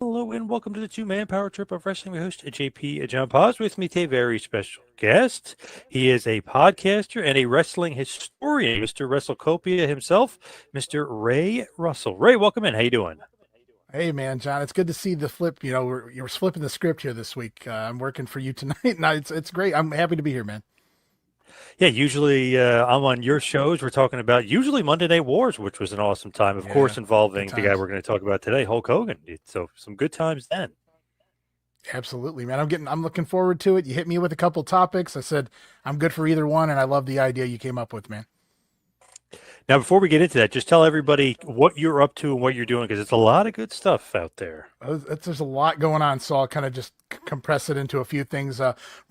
Hello and welcome to the two-man power trip of wrestling. We host JP John Poz. With me today, very special guest. He is a podcaster and a wrestling historian, Mr. WrestleCopia himself, Mr. Ray Russell. Ray, welcome in. How you doing? Hey man, John, it's good to see the flip. You're flipping the script here this week. I'm working for you tonight, and it's great. I'm happy to be here, man. Yeah, usually I'm on your shows. We're talking about usually Monday Night Wars, which was an awesome time, of Yeah, course, good involving the guy times. we're going to talk about today, Hulk Hogan. So some good times then. Absolutely, man. I'm looking forward to it. You hit me with a couple topics. I said I'm good for either one, and I love the idea you came up with, man. Now, before we get into that, just tell everybody what you're up to and what you're doing because it's a lot of good stuff out there. There's a lot going on, so I'll kind of just compress it into a few things.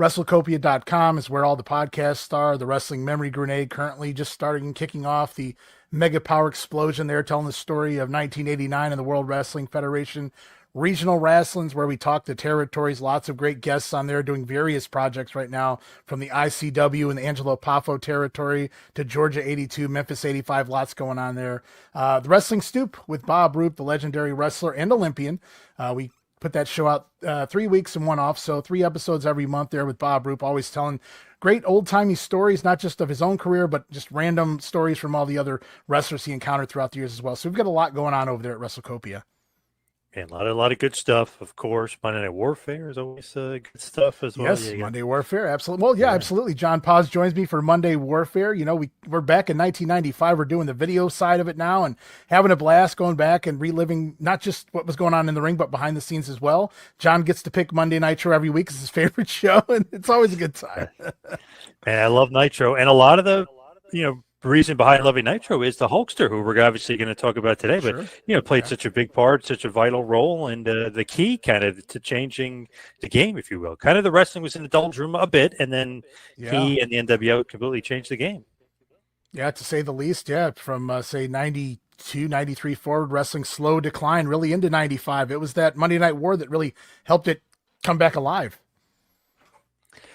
WrestleCopia.com is where all the podcasts are. The Wrestling Memory Grenade currently just starting and kicking off the Mega Power Explosion there, telling the story of 1989 and the World Wrestling Federation. Regional Wrestlings, where we talk the territories, lots of great guests on there doing various projects right now, from the ICW and the Angelo Poffo territory to Georgia 82, Memphis 85, lots going on there. The Wrestling Stoop with Bob Roop, the legendary wrestler and Olympian. We put that show out 3 weeks and one off, so 3 episodes every month there with Bob Roop, always telling great old-timey stories, not just of his own career, but just random stories from all the other wrestlers he encountered throughout the years as well. So we've got a lot going on over there at WrestleCopia. And a lot of good stuff, of course. Monday Night Warfare is always good stuff as well. Yes, Yeah, Monday Warfare, absolutely. Well, yeah, yeah. absolutely. John Poz joins me for Monday Warfare. We're back in 1995. We're doing the video side of it now and having a blast going back and reliving not just what was going on in the ring, but behind the scenes as well. John gets to pick Monday Nitro every week as his favorite show, and it's always a good time. And I love Nitro. And a lot of the reason behind loving Nitro is the Hulkster, who we're obviously going to talk about today, but, Sure. played Yeah. such a big part, such a vital role, and the key kind of to changing the game, if you will. Kind of the wrestling was in the doldrum a bit, and then Yeah. he and the NWO completely changed the game. Yeah, to say the least. Yeah. From, say, 92, 93 forward, wrestling slow decline really into 95. It was that Monday Night War that really helped it come back alive.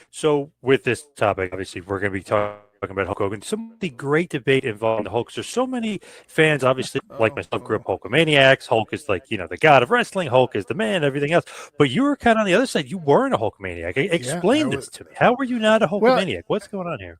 So with this topic, obviously, we're going to be talking about Hulk Hogan. Some of the great debate involving the Hulkster. So many fans, obviously, like Oh, myself, grew up oh. Hulkamaniacs. Hulk is like, the god of wrestling. Hulk is the man, everything else. But you were kind of on the other side. You weren't a Hulkamaniac. Yeah, I Explain was. this to me. How were you not a Well, Hulkamaniac? What's going on here?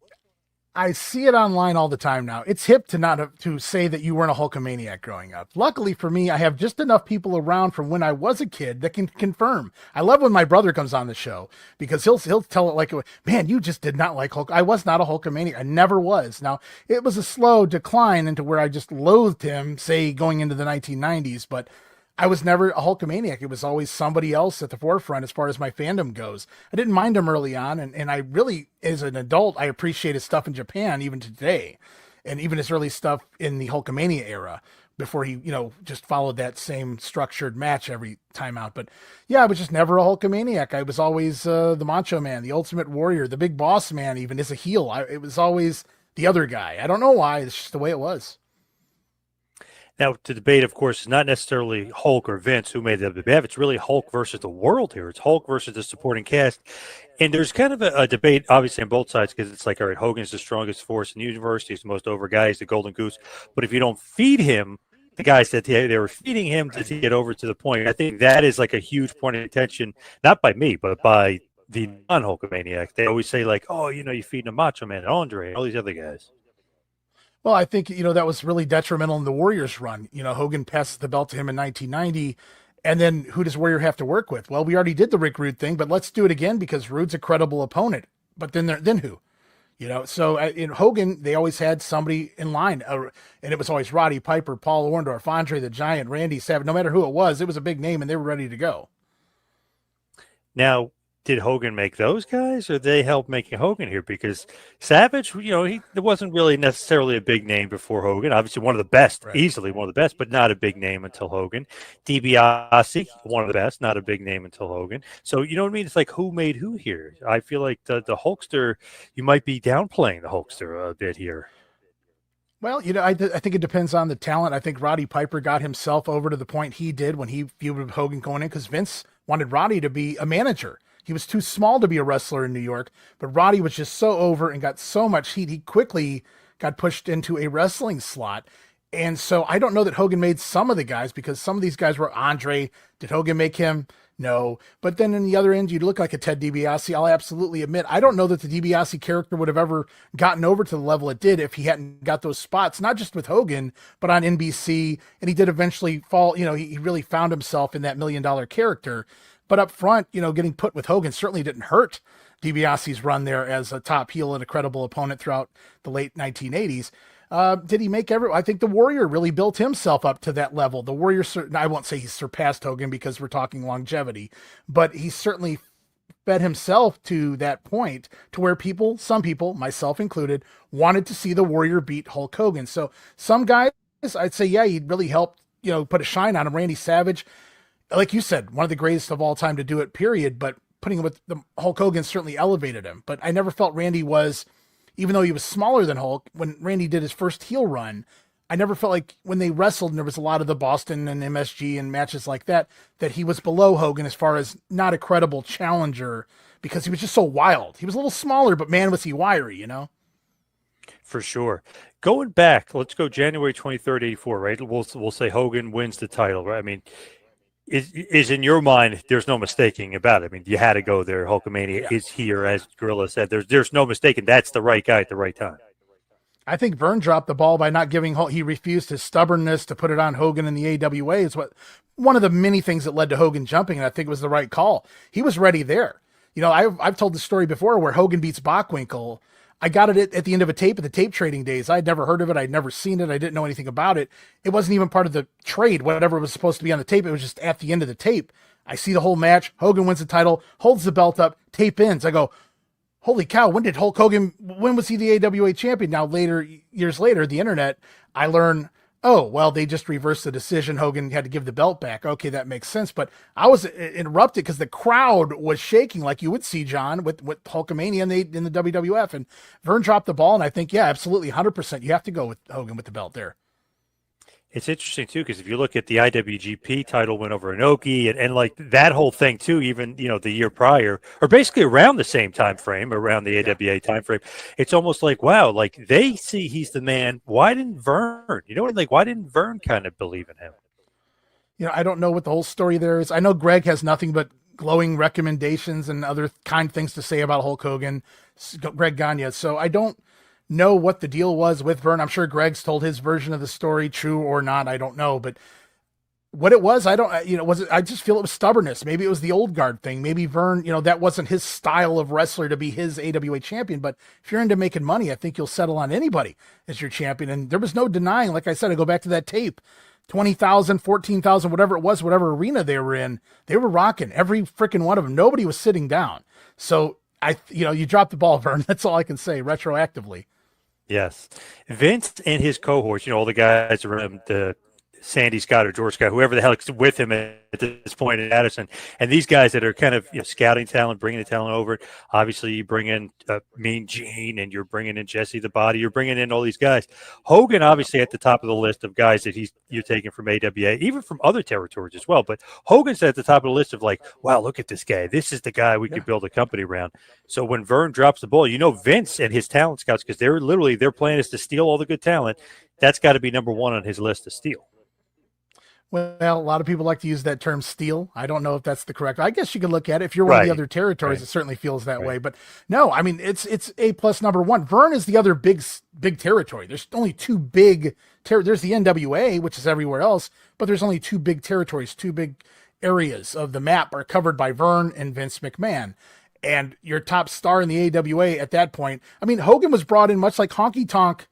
I see it online all the time now. It's hip to not to say that you weren't a Hulkamaniac growing up. Luckily for me, I have just enough people around from when I was a kid that can confirm. I love when my brother comes on the show because he'll tell it like, "Man, you just did not like Hulk." I was not a Hulkamaniac. I never was. Now it was a slow decline into where I just loathed him, say going into the 1990s, but I was never a Hulkamaniac. It was always somebody else at the forefront as far as my fandom goes. I didn't mind him early on, and I really, as an adult, I appreciate his stuff in Japan even today, and even his early stuff in the Hulkamania era before he, just followed that same structured match every time out. But yeah, I was just never a Hulkamaniac. I was always the Macho Man, the Ultimate Warrior, the Big Boss Man, even as a heel. It was always the other guy. I don't know why. It's just the way it was. Now, the debate, of course, is not necessarily Hulk or Vince who made the debate. It's really Hulk versus the world here. It's Hulk versus the supporting cast. And there's kind of a debate, obviously, on both sides because it's like, all right, Hogan's the strongest force in the universe. He's the most over guy. He's the golden goose. But if you don't feed him, the guys that they were feeding him to Right. get over to the point. I think that is like a huge point of attention, not by me, but by the non-Hulkamaniac. They always say, like, oh, you feed him Macho Man and Andre and all these other guys. Well, I think, that was really detrimental in the Warriors run. Hogan passes the belt to him in 1990. And then who does Warrior have to work with? Well, we already did the Rick Rude thing, but let's do it again because Rude's a credible opponent. But then who? So in Hogan, they always had somebody in line. And it was always Roddy Piper, Paul Orndorff, Andre the Giant, Randy Savage. No matter who it was a big name and they were ready to go. Now, did Hogan make those guys, or they help making Hogan here? Because Savage, there wasn't really necessarily a big name before Hogan. Obviously, one of the best, Right. easily one of the best, but not a big name until Hogan. DiBiase, one of the best, not a big name until Hogan. So you know what I mean? It's like who made who here. I feel like the Hulkster, you might be downplaying the Hulkster a bit here. Well, I think it depends on the talent. I think Roddy Piper got himself over to the point he did when he feuded with Hogan going in because Vince wanted Roddy to be a manager. He was too small to be a wrestler in New York, but Roddy was just so over and got so much heat. He quickly got pushed into a wrestling slot. And so I don't know that Hogan made some of the guys, because some of these guys were Andre. Did Hogan make him? No. But then in the other end, you look like a Ted DiBiase. I'll absolutely admit, I don't know that the DiBiase character would have ever gotten over to the level it did if he hadn't got those spots, not just with Hogan, but on NBC. And he did eventually fall, he really found himself in that $1 million character. But up front, getting put with Hogan certainly didn't hurt DiBiase's run there as a top heel and a credible opponent throughout the late 1980s. Did he make I think the Warrior really built himself up to that level. The Warrior, I won't say he surpassed Hogan because we're talking longevity, but he certainly fed himself to that point to where some people, myself included, wanted to see the Warrior beat Hulk Hogan. So some guys, I'd say, yeah, he really helped, put a shine on him. Randy Savage, like you said, one of the greatest of all time to do it, period. But putting him with the Hulk Hogan certainly elevated him. But I never felt Randy was, even though he was smaller than Hulk, when Randy did his first heel run, I never felt like when they wrestled, and there was a lot of the Boston and MSG and matches like that he was below Hogan as far as not a credible challenger, because he was just so wild. He was a little smaller, but man, was he wiry, For sure. Going back, let's go January 23rd, 84, right? We'll say Hogan wins the title, right? I mean, is in your mind, there's no mistaking about it. I mean, you had to go there. Hulkamania is here, as Gorilla said. There's no mistaking. That's the right guy at the right time. I think Vern dropped the ball by not giving Hulk. He refused his stubbornness to put it on Hogan in the AWA. Is one of the many things that led to Hogan jumping, and I think it was the right call. He was ready there. I've told the story before where Hogan beats Bockwinkel. I got it at the end of a tape at the tape trading days. I'd never heard of it. I'd never seen it. I didn't know anything about it. It wasn't even part of the trade, whatever was supposed to be on the tape. It was just at the end of the tape. I see the whole match. Hogan wins the title, holds the belt up, tape ends. I go, holy cow, when was he the AWA champion? Now years later, the internet, I learn, oh, well, they just reversed the decision. Hogan had to give the belt back. Okay, that makes sense. But I was interrupted because the crowd was shaking like you would see, John, with Hulkamania in the WWF. And Vern dropped the ball, and I think, yeah, absolutely, 100%. You have to go with Hogan with the belt there. It's interesting, too, because if you look at the IWGP title win over Inoki and like that whole thing, too, even, the year prior, or basically around the same time frame, around the AWA time frame, it's almost like, wow, like they see he's the man. Why didn't Vern? Why didn't Vern kind of believe in him? I don't know what the whole story there is. I know Greg has nothing but glowing recommendations and other kind things to say about Hulk Hogan, Greg Gagne. So I don't know what the deal was with Vern. I'm sure Greg's told his version of the story, true or not, I don't know. But what it was, I don't, I just feel it was stubbornness. Maybe it was the old guard thing. Maybe Vern, that wasn't his style of wrestler to be his AWA champion. But if you're into making money, I think you'll settle on anybody as your champion. And there was no denying, like I said, I go back to that tape, 20,000, 14,000, whatever it was, whatever arena they were in, they were rocking every freaking one of them. Nobody was sitting down. So you dropped the ball, Vern. That's all I can say retroactively. Yes. Vince and his cohorts, all the guys around him, Sandy Scott or George Scott, whoever the hell is with him at this point in Addison, and these guys that are kind of scouting talent, bringing the talent over. Obviously, you bring in Mean Gene, and you're bringing in Jesse the Body. You're bringing in all these guys. Hogan, obviously, at the top of the list of guys that you're taking from AWA, even from other territories as well. But Hogan's at the top of the list of like, wow, look at this guy. This is the guy we could build a company around. So when Vern drops the ball, Vince and his talent scouts, because their plan is to steal all the good talent. That's got to be number one on his list to steal. Well, a lot of people like to use that term steal. I don't know if that's the correct. I guess you could look at it. If you're one of the other territories, it certainly feels that way. But no, I mean, it's A+ number one. Vern is the other big territory. There's only two big there's the NWA, which is everywhere else, but there's only two big territories, two big areas of the map are covered by Vern and Vince McMahon. And your top star in the AWA at that point, I mean, Hogan was brought in much like Honky Tonk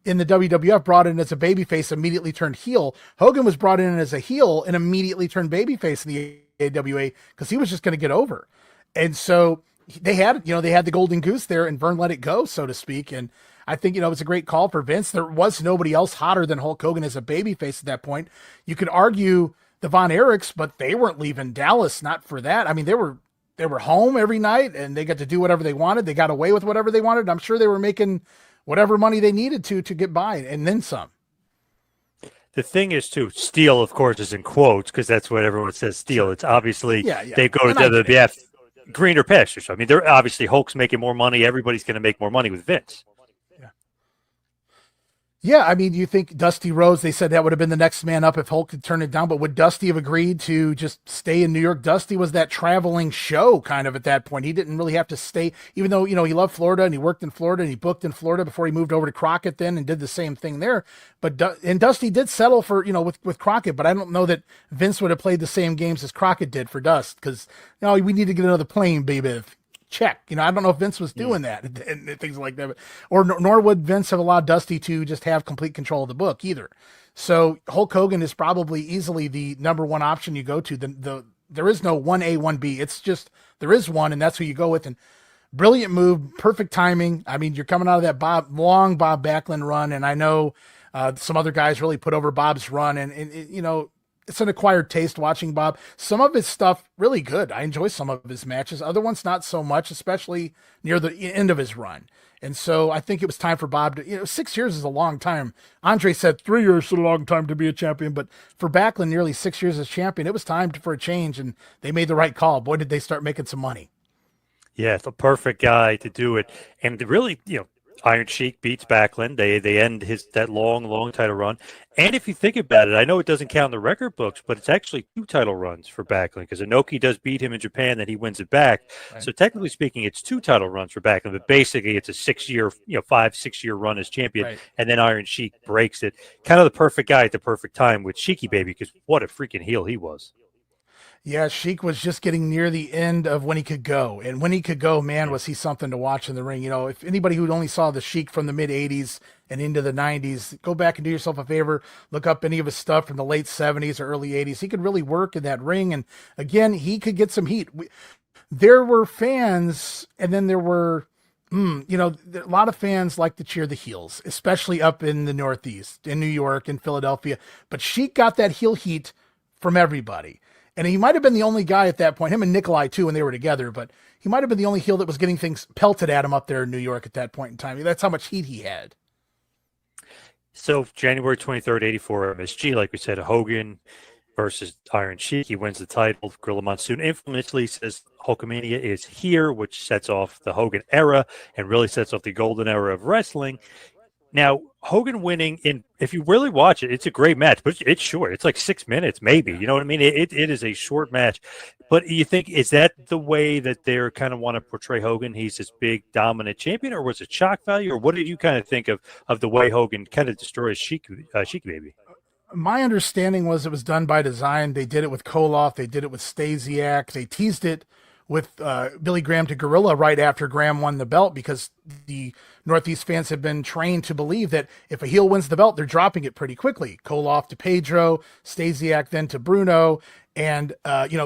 in the WWF, brought in as a babyface, immediately turned heel. Hogan was brought in as a heel and immediately turned babyface in the AWA because he was just going to get over. And so they had the golden goose there, and Vern let it go, so to speak. And I think, it was a great call for Vince. There was nobody else hotter than Hulk Hogan as a babyface at that point. You could argue the Von Erichs, but they weren't leaving Dallas, not for that. I mean, they were home every night and they got to do whatever they wanted. They got away with whatever they wanted. I'm sure they were making whatever money they needed to get by, and then some. The thing is, too, steal, of course, is in quotes because that's what everyone says steal. It's obviously they go to the WWF, greener pastures. I mean, they're obviously Hulk's making more money. Everybody's going to make more money with Vince. Yeah, I mean, you think Dusty Rhodes, they said that would have been the next man up if Hulk had turned it down, but would Dusty have agreed to just stay in New York? Dusty was that traveling show kind of at that point. He didn't really have to stay, even though, he loved Florida and he worked in Florida and he booked in Florida before he moved over to Crockett then and did the same thing there. But, and Dusty did settle for, with Crockett, but I don't know that Vince would have played the same games as Crockett did for Dust because, we need to get another plane, baby. Check. I don't know if Vince was doing that and things like that, or nor would Vince have allowed Dusty to just have complete control of the book either. So Hulk Hogan is probably easily the number one option you go to. There is no 1A, 1B. It's just, there is one, and that's who you go with. And brilliant move, perfect timing. I mean, you're coming out of that long Bob Backlund run. And I know some other guys really put over Bob's run and it's an acquired taste watching Bob. Some of his stuff really good. I enjoy some of his matches. Other ones not so much, especially near the end of his run. And so I think it was time for Bob to, 6 years is a long time. Andre said 3 years is a long time to be a champion, but for Backlund, nearly 6 years as champion, it was time for a change, and they made the right call. Boy, did they start making some money. Yeah, it's the perfect guy to do it. And really, Iron Sheik beats Backlund. They end that long title run. And if you think about it, I know it doesn't count in the record books, but it's actually 2 title runs for Backlund because Inoki does beat him in Japan, then he wins it back. Right. So technically speaking, it's 2 title runs for Backlund, but basically it's a 6-year, 5-6 year run as champion. Right. And then Iron Sheik breaks it. Kind of the perfect guy at the perfect time with Sheiky Baby, because what a freaking heel he was. Yeah, Sheik was just getting near the end of when he could go. And when he could go, man, was he something to watch in the ring. If anybody who only saw the Sheik from the mid-'80s and into the 90s, go back and do yourself a favor, look up any of his stuff from the late 70s or early 80s. He could really work in that ring. And again, he could get some heat. There were fans, and then there were, a lot of fans like to cheer the heels, especially up in the Northeast, in New York and Philadelphia. But Sheik got that heel heat from everybody. And he might have been the only guy at that point, him and Nikolai too, when they were together, but he might have been the only heel that was getting things pelted at him up there in New York at that point in time. That's how much heat he had. So January 23rd, 84, MSG, like we said, Hogan versus Iron Sheik. He wins the title. Gorilla Monsoon infamously says Hulkamania is here, which sets off the Hogan era and really sets off the golden era of wrestling. Now, Hogan winning, if you really watch it, it's a great match, but it's short. It's like 6 minutes, maybe. You know what I mean? It is a short match. But you think, is that the way that they're kind of want to portray Hogan? He's this big, dominant champion, or was it shock value? Or what did you kind of think of the way Hogan kind of destroys Sheiky Baby? My understanding was it was done by design. They did it with Koloff. They did it with Stasiak. They teased it with Billy Graham to Gorilla right after Graham won the belt, because the Northeast fans have been trained to believe that if a heel wins the belt, they're dropping it pretty quickly. Koloff to Pedro, Stasiak then to Bruno, and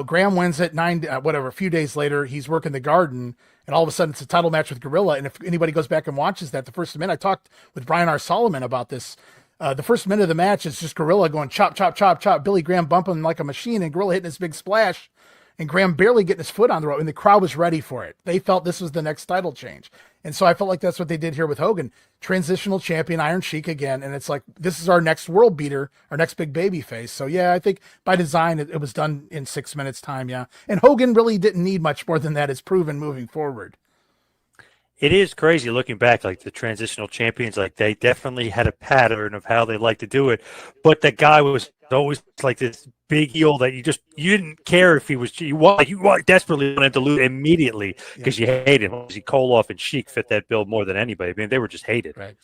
Graham wins it a few days later. He's working the Garden, and all of a sudden it's a title match with Gorilla. And if anybody goes back and watches that, the first minute, I talked with Brian R. Solomon about this. The first minute of the match is just Gorilla going chop, chop, chop, chop, Billy Graham bumping like a machine, and Gorilla hitting his big splash, and Graham barely getting his foot on the rope, and the crowd was ready for it. They felt this was the next title change. And so I felt like that's what they did here with Hogan. Transitional champion, Iron Sheik again, and it's like, this is our next world beater, our next big baby face. So yeah, I think by design, it was done in 6 minutes time, yeah. And Hogan really didn't need much more than that. It's proven moving forward. It is crazy looking back, like the transitional champions, like they definitely had a pattern of how they like to do it. But the guy was always like this big heel that you didn't care if he was, you desperately wanted to lose immediately because you hated him. Koloff and Sheik fit that bill more than anybody. I mean, they were just hated. Right.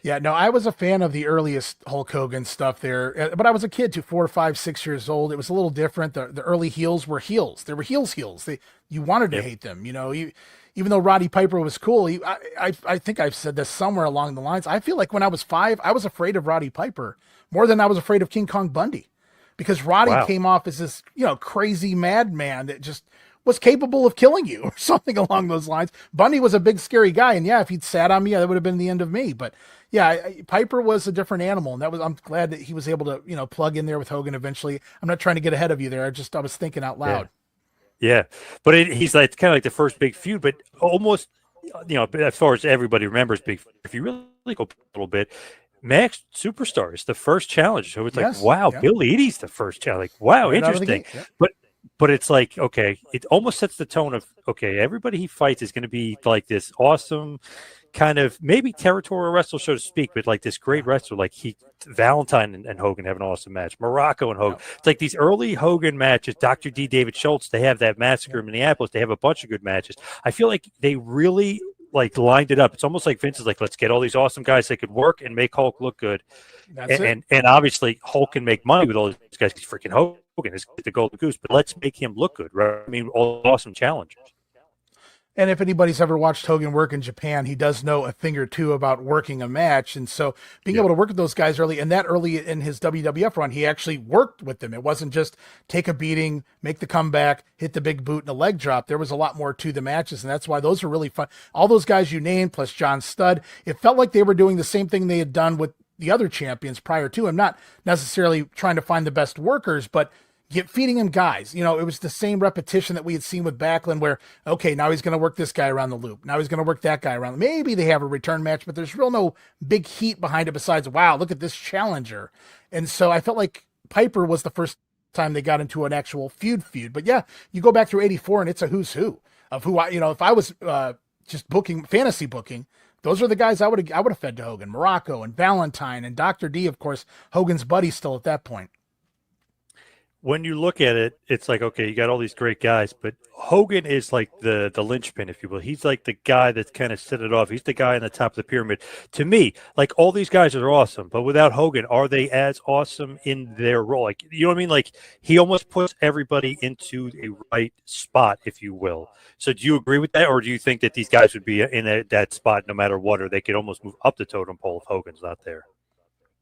Yeah, no, I was a fan of the earliest Hulk Hogan stuff there, but I was a kid too, 4, 5, 6 years old. It was a little different. The early heels were heels. They were heels. You wanted to hate them, even though Roddy Piper was cool. I think I've said this somewhere along the lines. I feel like when I was 5, I was afraid of Roddy Piper more than I was afraid of King Kong Bundy, because Roddy came off as this, crazy madman that just was capable of killing you or something along those lines. Bundy was a big, scary guy. And yeah, if he'd sat on me, that would have been the end of me. But yeah, Piper was a different animal. And I'm glad that he was able to, plug in there with Hogan eventually. I'm not trying to get ahead of you there. I was thinking out loud. Yeah. But he's like, it's kind of like the first big feud, but almost, as far as everybody remembers big, if you really go a little bit, Max Superstar is the first challenge. So it's like, wow, Bill Eadie's the first challenge. Like, wow, right, interesting. But it's like, okay, it almost sets the tone of, okay, everybody he fights is going to be like this awesome kind of maybe territorial wrestler, so to speak, but like this great wrestler, like Valentine and Hogan have an awesome match. Morocco and Hogan. Yep. It's like these early Hogan matches, Dr. D, David Schultz, they have that massacre in Minneapolis. They have a bunch of good matches. I feel like they really like lined it up. It's almost like Vince is like, let's get all these awesome guys that could work and make Hulk look good. That's it. And obviously Hulk can make money with all these guys. He's freaking Hogan is the golden goose, but let's make him look good, right? I mean, all awesome challengers. And if anybody's ever watched Hogan work in Japan, he does know a thing or two about working a match. And so being able to work with those guys early, and that early in his WWF run, he actually worked with them. It wasn't just take a beating, make the comeback, hit the big boot and a leg drop. There was a lot more to the matches. And that's why those are really fun. All those guys you named, plus John Studd, it felt like they were doing the same thing they had done with the other champions prior to him, not necessarily trying to find the best workers, but feeding him guys. It was the same repetition that we had seen with Backlund where, okay, now he's going to work this guy around the loop. Now he's going to work that guy around. Maybe they have a return match, but there's real no big heat behind it besides, wow, look at this challenger. And so I felt like Piper was the first time they got into an actual feud. But yeah, you go back through 84 and it's a who's who of who if I was just fantasy booking, those are the guys I would have fed to Hogan. Morocco and Valentine and Dr. D, of course, Hogan's buddy still at that point. When you look at it, it's like, okay, you got all these great guys, but Hogan is like the linchpin, if you will. He's like the guy that's kind of set it off. He's the guy on the top of the pyramid. To me, like all these guys are awesome, but without Hogan, are they as awesome in their role? Like, you know what I mean? Like he almost puts everybody into a right spot, if you will. So do you agree with that? Or do you think that these guys would be in that spot no matter what, or they could almost move up the totem pole if Hogan's not there?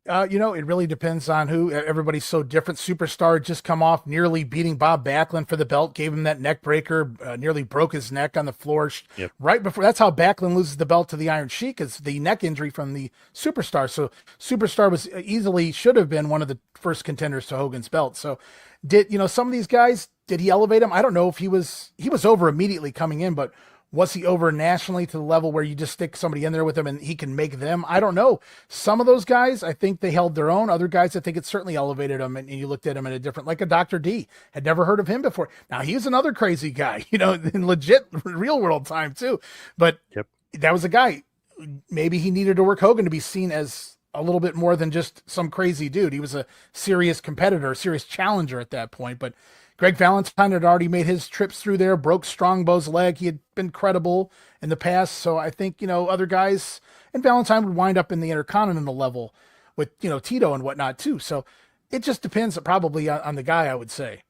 It really depends on who. Everybody's so different. Superstar just come off nearly beating Bob Backlund for the belt, gave him that neck breaker, nearly broke his neck on the floor. Yep. Right before, that's how Backlund loses the belt to the Iron Sheik, is the neck injury from the Superstar. So Superstar should have been one of the first contenders to Hogan's belt. So some of these guys, did he elevate him? I don't know if he was over immediately coming in, but was he over nationally to the level where you just stick somebody in there with him and he can make them? I don't know. Some of those guys, I think they held their own. Other guys, I think it certainly elevated them, and you looked at him in a different, like a Dr. D. Had never heard of him before. Now, he's another crazy guy, in legit real world time too. But That was a guy, maybe he needed to work Hogan to be seen as a little bit more than just some crazy dude. He was a serious competitor, a serious challenger at that point. But Greg Valentine had already made his trips through there, broke Strongbow's leg. He had been credible in the past. So I think, other guys, and Valentine would wind up in the Intercontinental level with, Tito and whatnot too. So it just depends probably on the guy, I would say.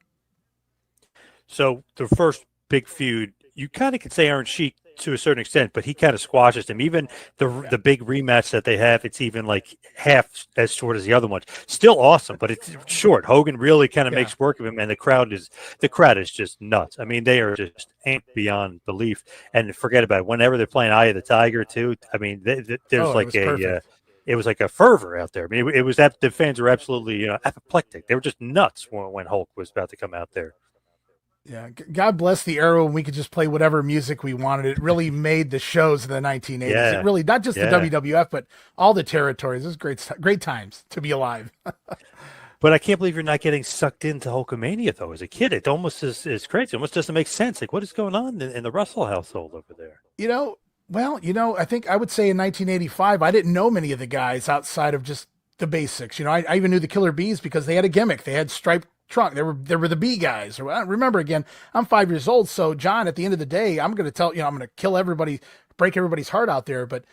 So the first big feud, you kind of could say Iron Sheik to a certain extent, but he kind of squashes him. Even the big rematch that they have, it's even like half as short as the other one. Still awesome, but it's short. Hogan really kind of makes work of him, and the crowd is just nuts. I mean, they are just amped beyond belief. And forget about it. Whenever they're playing Eye of the Tiger too, I mean, there's it was like a fervor out there. I mean, it was that the fans were absolutely apoplectic. They were just nuts when Hulk was about to come out there. Yeah, God bless the era when we could just play whatever music we wanted. It really made the shows of the 1980s. Yeah. It really, not just the WWF, but all the territories. It was great times to be alive. But I can't believe you're not getting sucked into Hulkamania, though. As a kid, it almost is crazy. It almost doesn't make sense. Like, what is going on in the Russell household over there? I think I would say in 1985, I didn't know many of the guys outside of just the basics. I even knew the Killer Bees because they had a gimmick. They had striped trunk. They were the B guys. Remember, again, I'm 5 years old. So John, at the end of the day, I'm going to tell, I'm going to kill everybody, break everybody's heart out there. But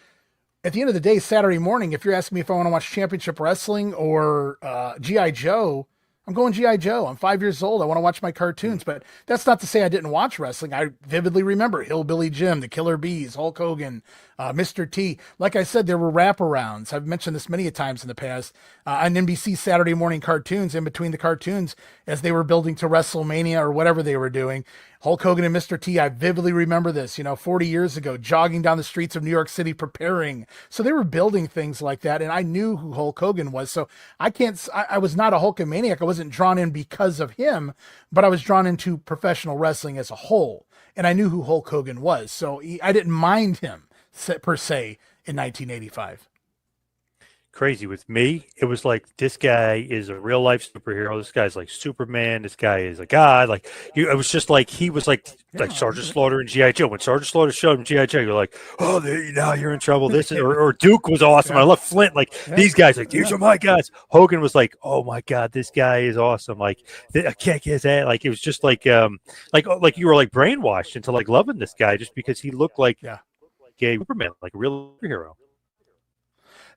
at the end of the day, Saturday morning, if you're asking me if I want to watch championship wrestling or G.I. Joe, I'm going G.I. Joe. I'm 5 years old. I want to watch my cartoons, but that's not to say I didn't watch wrestling. I vividly remember Hillbilly Jim, the Killer Bees, Hulk Hogan, Mr. T. Like I said, there were wraparounds. I've mentioned this many times in the past on NBC Saturday morning cartoons. In between the cartoons, as they were building to WrestleMania or whatever they were doing, Hulk Hogan and Mr. T, I vividly remember this, 40 years ago, jogging down the streets of New York City, preparing. So they were building things like that. And I knew who Hulk Hogan was. So I was not a Hulkamaniac. I wasn't drawn in because of him, but I was drawn into professional wrestling as a whole. And I knew who Hulk Hogan was. So I didn't mind him per se in 1985. crazy. With me, it was like this guy is a real life superhero. This guy's like Superman. This guy is a god. Like it was just like he was like Yeah, I Sergeant get it. Slaughter and GI Joe. When Sergeant Slaughter showed him GI Joe, you're like, oh, now you're in trouble. This is, or Duke was awesome. I Yeah, love Flint. Like yeah, these guys, like these yeah. are my guys. Hogan was like, oh my god, this guy is awesome. Like I can't get his ass. Like it was just like you were like brainwashed into like loving this guy just because he looked like Yeah. a Superman, like a real superhero.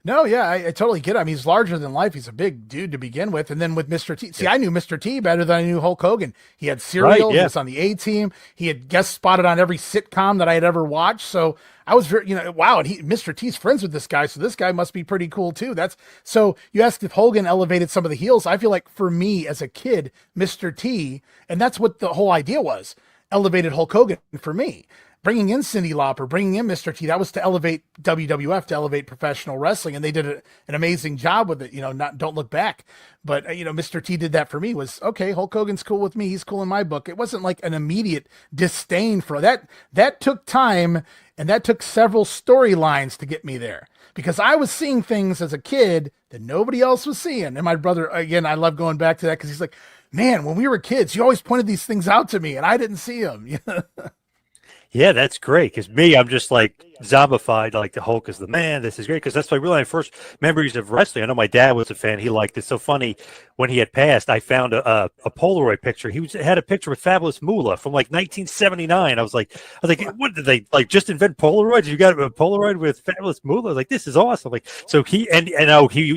No, yeah, I totally get it. I mean, he's larger than life. He's a big dude to begin with. And then with Mr. T, see, Yeah. I knew Mr. T better than I knew Hulk Hogan. He had Right. Serial. He Yeah. was on the A Team. He had guest spotted on every sitcom that I had ever watched. So I was very, wow. And Mr. T's friends with this guy. So this guy must be pretty cool too. So you asked if Hogan elevated some of the heels. I feel like for me as a kid, Mr. T, and that's what the whole idea was, elevated Hulk Hogan for me. Bringing in Cyndi Lauper, bringing in Mr. T, that was to elevate WWF, to elevate professional wrestling, and they did an amazing job with it. Not Don't Look Back, but Mr. T did that for me. Was okay. Hulk Hogan's cool with me. He's cool in my book. It wasn't like an immediate disdain for that. That took time, and that took several storylines to get me there because I was seeing things as a kid that nobody else was seeing. And my brother, again, I love going back to that because he's like, man, when we were kids, you always pointed these things out to me, and I didn't see them. Yeah, that's great. Because me, I'm just like zombified. Like the Hulk is the man. This is great because that's like really my first memories of wrestling. I know my dad was a fan. He liked it. So funny when he had passed, I found a Polaroid picture. Had a picture with Fabulous Moolah from like 1979. I was like, what did they like just invent Polaroids? You got a Polaroid with Fabulous Moolah? I was like, this is awesome. Like so he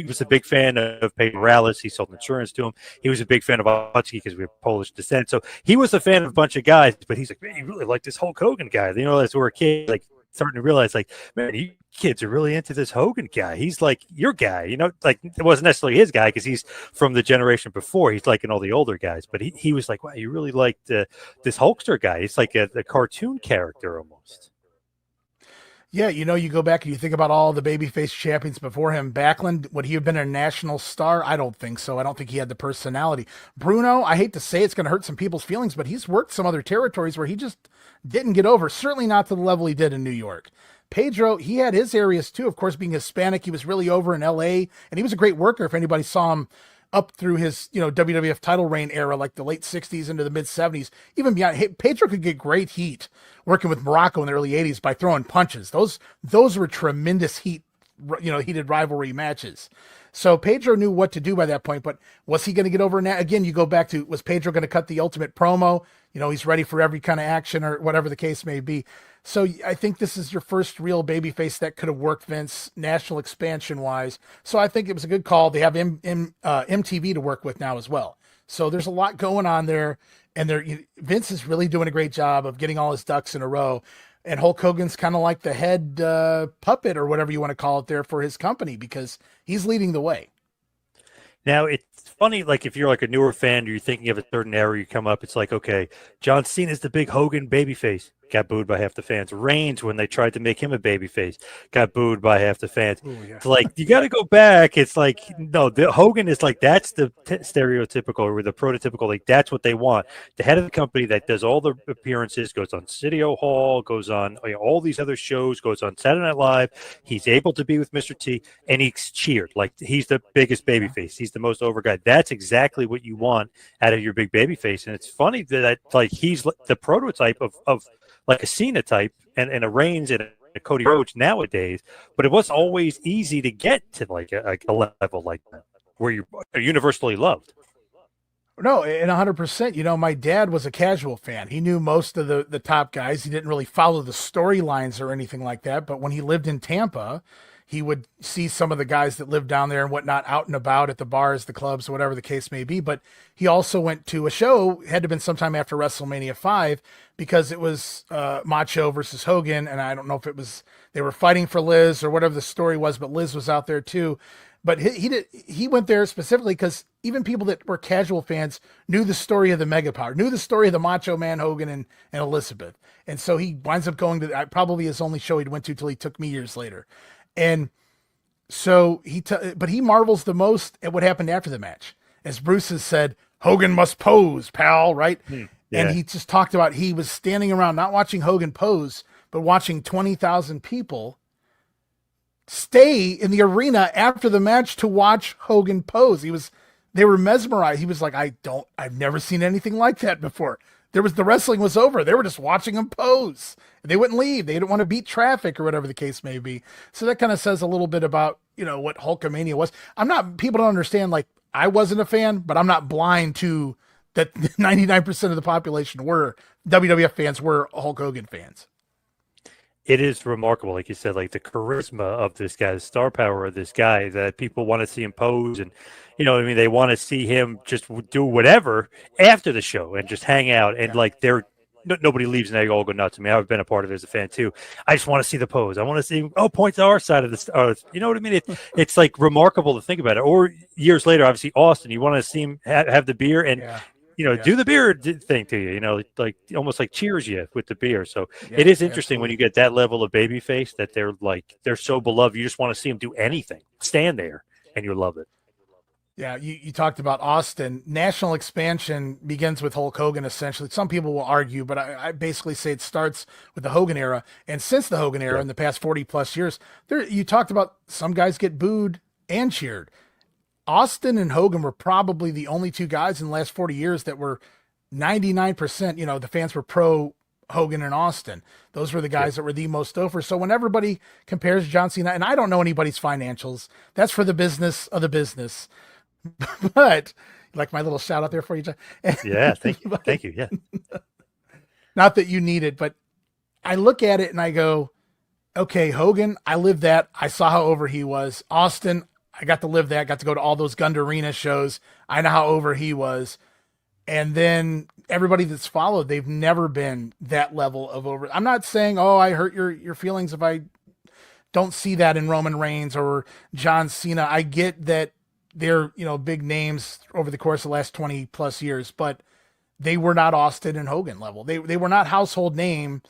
was a big fan of Pedro Morales. He sold insurance to him. He was a big fan of Hutchie because we have Polish descent. So he was a fan of a bunch of guys. But he's like, man, you really like this Hulk Hogan guy. As we were a kid, like starting to realize, like, man, you kids are really into this Hogan guy. He's like your guy, like it wasn't necessarily his guy because he's from the generation before. He's liking all the older guys, but he was like, wow, you really liked this Hulkster guy. He's like a cartoon character almost. Yeah, you go back and you think about all the babyface champions before him. Backlund, would he have been a national star? I don't think so. I don't think he had the personality. Bruno, I hate to say it's going to hurt some people's feelings, but he's worked some other territories where he just didn't get over. Certainly not to the level he did in New York. Pedro, he had his areas too. Of course, being Hispanic, he was really over in LA, and he was a great worker. If anybody saw him up through his, WWF title reign era, like the late 60s into the mid 70s, even beyond, Pedro could get great heat working with Morocco in the early 80s by throwing punches. Those were tremendous heated rivalry matches. So Pedro knew what to do by that point, but was he going to get over now? Again, you go back to, was Pedro going to cut the ultimate promo? He's ready for every kind of action or whatever the case may be. So I think this is your first real babyface that could have worked, Vince, national expansion wise. So I think it was a good call. They have MTV to work with now as well. So there's a lot going on there, and Vince is really doing a great job of getting all his ducks in a row. And Hulk Hogan's kind of like the head puppet or whatever you want to call it there for his company because he's leading the way. Now, it's funny, like, if you're like a newer fan or you're thinking of a certain era, you come up, it's like, okay, John Cena's the big Hogan babyface. Got booed by half the fans. Reigns, when they tried to make him a babyface, got booed by half the fans. Ooh, yeah. It's like, you got to go back. It's like, no, Hogan is like, that's the stereotypical or the prototypical, like, that's what they want. The head of the company that does all the appearances, goes on Studio Hall, goes on all these other shows, goes on Saturday Night Live. He's able to be with Mr. T, and he's cheered. Like, he's the biggest babyface. He's the most over guy. That's exactly what you want out of your big babyface. And it's funny that, like, he's the prototype of like a Cena type and a Reigns and a Cody Rhodes nowadays, but it wasn't always easy to get to like a level like that where you're universally loved. No, and 100%. My dad was a casual fan. He knew most of the top guys. He didn't really follow the storylines or anything like that. But when he lived in Tampa, he would see some of the guys that lived down there and whatnot out and about at the bars, the clubs, whatever the case may be. But he also went to a show, had to have been sometime after WrestleMania 5, because it was Macho versus Hogan. And I don't know if they were fighting for Liz or whatever the story was, but Liz was out there too. But he went there specifically because even people that were casual fans knew the story of the Mega Power, knew the story of the Macho Man, Hogan, and Elizabeth. And so he winds up going to probably his only show he went to till he took me years later. And so but he marvels the most at what happened after the match. As Bruce has said, Hogan must pose, pal, right? Yeah. And he just talked about he was standing around not watching Hogan pose, but watching 20,000 people stay in the arena after the match to watch Hogan pose. They were mesmerized. He was like, I've never seen anything like that before. The wrestling was over. They were just watching him pose. They wouldn't leave. They didn't want to beat traffic or whatever the case may be. So that kind of says a little bit about, what Hulkamania was. People don't understand, like, I wasn't a fan, but I'm not blind to that 99% of the population were WWF fans, were Hulk Hogan fans. It is remarkable, like you said, like the charisma of this guy, the star power of this guy, that people want to see him pose, and they want to see him just do whatever after the show and just hang out, and like nobody leaves and they all go nuts. I mean, I've been a part of it as a fan too. I just want to see the pose. I want to see, point to our side of this. You know what I mean? It's like remarkable to think about it. Or years later, obviously Austin, you want to see him have the beer and. Do the beer thing to you, like almost like cheers you with the beer. So it is interesting when you get that level of baby face that they're so beloved. You just want to see them do anything, stand there, and you love it. Yeah, you talked about Austin. National expansion begins with Hulk Hogan, essentially. Some people will argue, but I basically say it starts with the Hogan era. And since the Hogan era, in the past 40 plus years, you talked about some guys get booed and cheered. Austin and Hogan were probably the only two guys in the last 40 years that were 99%, the fans were pro Hogan and Austin. Those were the guys that were the most over. So when everybody compares John Cena, and I don't know anybody's financials, that's for the business of the business. But like my little shout out there for you, John. Yeah, thank you. Thank you. Yeah. Not that you need it, but I look at it and I go, okay, Hogan, I lived that. I saw how over he was. Austin, I got to live that, got to go to all those Gund Arena shows. I know how over he was. And then everybody that's followed, they've never been that level of over. I'm not saying, I hurt your feelings if I don't see that in Roman Reigns or John Cena. I get that they're, big names over the course of the last 20 plus years, but they were not Austin and Hogan level. They were not household name.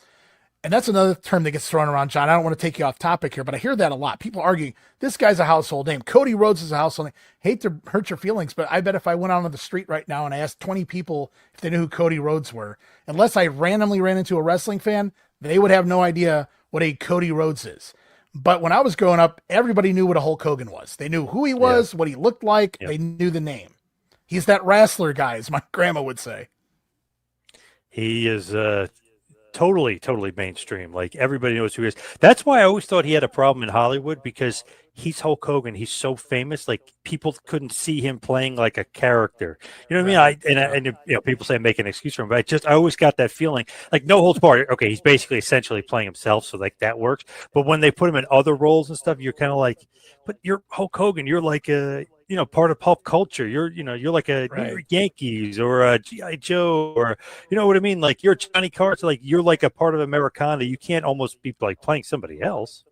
And that's another term that gets thrown around, John. I don't want to take you off topic here, but I hear that a lot. People arguing, this guy's a household name. Cody Rhodes is a household name. Hate to hurt your feelings, but I bet if I went out on the street right now and I asked 20 people if they knew who Cody Rhodes were, unless I randomly ran into a wrestling fan, they would have no idea what a Cody Rhodes is. But when I was growing up, everybody knew what a Hulk Hogan was. They knew who he was, what he looked like. They knew the name. He's that wrestler guy, as my grandma would say. He is totally mainstream. Like everybody knows who he is. That's why I always thought he had a problem in Hollywood, because he's Hulk Hogan. He's so famous. Like people couldn't see him playing like a character. You know what I mean? And people say make an excuse for him, but I always got that feeling. Like no holds barred. Okay, he's basically essentially playing himself, so like that works. But when they put him in other roles and stuff, you're kind of like, but you're Hulk Hogan. You're like a part of pop culture. You're like a New York Yankees or a G.I. Joe, or you know what I mean? Like you're Johnny Carson. Like you're like a part of Americana. You can't almost be like playing somebody else.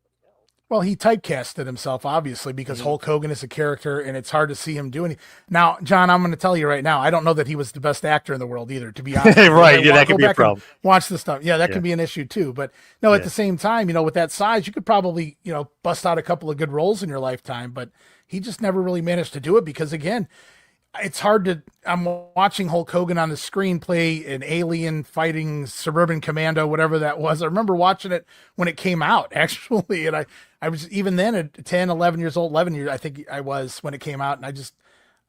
Well, he typecasted himself, obviously, because Hulk Hogan is a character, and it's hard to see him doing it. Now, John, I'm going to tell you right now, I don't know that he was the best actor in the world either, to be honest. Right, that could be a problem. Watch the stuff. Yeah, that can be an issue too. But no, at the same time, with that size, you could probably, bust out a couple of good roles in your lifetime, but he just never really managed to do it because, again, it's hard to. I'm watching Hulk Hogan on the screen play an alien fighting suburban commando, whatever that was. I remember watching it when it came out, actually, and I was even then at 10, 11 years old, 11 years, I think I was when it came out, and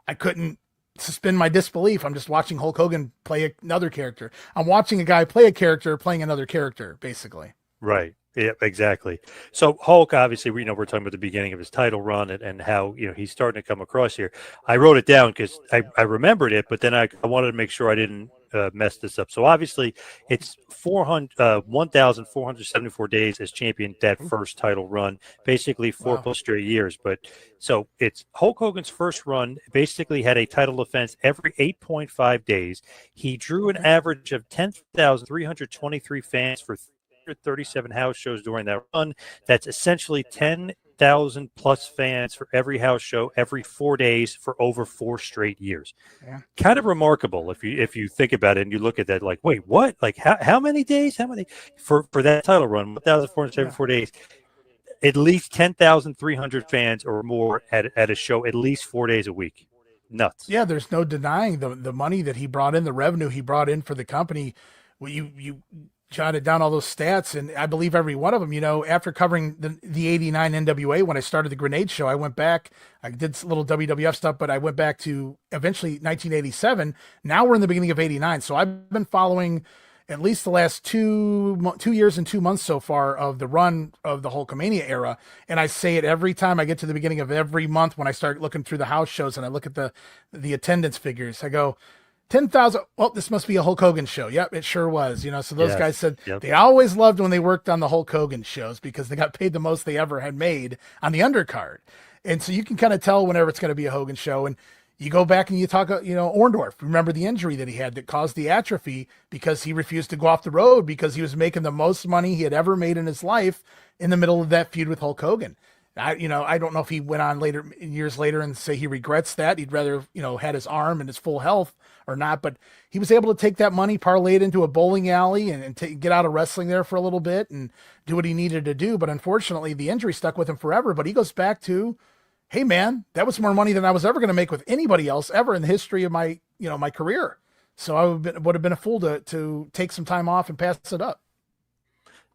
I couldn't suspend my disbelief. I'm just watching Hulk Hogan play another character. I'm watching a guy play a character playing another character, basically. Right. Yeah, exactly. So Hulk, obviously, we're talking about the beginning of his title run and how, he's starting to come across here. I wrote it down because I remembered it, but then I wanted to make sure I didn't mess this up. So obviously it's 1,474 days as champion, that first title run, basically 4 plus straight years. But so it's Hulk Hogan's first run, basically had a title defense every 8.5 days. He drew an average of 10,323 fans for 37 house shows during that run. That's essentially 10,000 plus fans for every house show every 4 days for over 4 straight years. Kind of remarkable if you think about it and you look at that like, wait, what? Like how many days? How many for that title run? 1,474 days. At least 10,300 fans or more at a show at least 4 days a week. Nuts. Yeah, there's no denying the money that he brought in, the revenue he brought in for the company. Well, jotted down all those stats, and I believe every one of them. After covering the '89 NWA, when I started the Grenade Show, I went back. I did a little WWF stuff, but I went back to eventually 1987. Now we're in the beginning of '89, so I've been following at least the last 2 years and 2 months so far of the run of the Hulkamania era. And I say it every time I get to the beginning of every month when I start looking through the house shows and I look at the attendance figures. I go, 10,000. Well, this must be a Hulk Hogan show. Yep, it sure was. So those guys said they always loved when they worked on the Hulk Hogan shows because they got paid the most they ever had made on the undercard. And so you can kind of tell whenever it's going to be a Hogan show. And you go back and you talk, Orndorff, remember the injury that he had that caused the atrophy because he refused to go off the road because he was making the most money he had ever made in his life in the middle of that feud with Hulk Hogan. I don't know if he went on years later and say he regrets that. He'd rather, had his arm and his full health or not, but he was able to take that money, parlay it into a bowling alley and get out of wrestling there for a little bit and do what he needed to do. But unfortunately the injury stuck with him forever, but he goes back to, hey man, that was more money than I was ever going to make with anybody else ever in the history of my, my career. So I would have been a fool to take some time off and pass it up.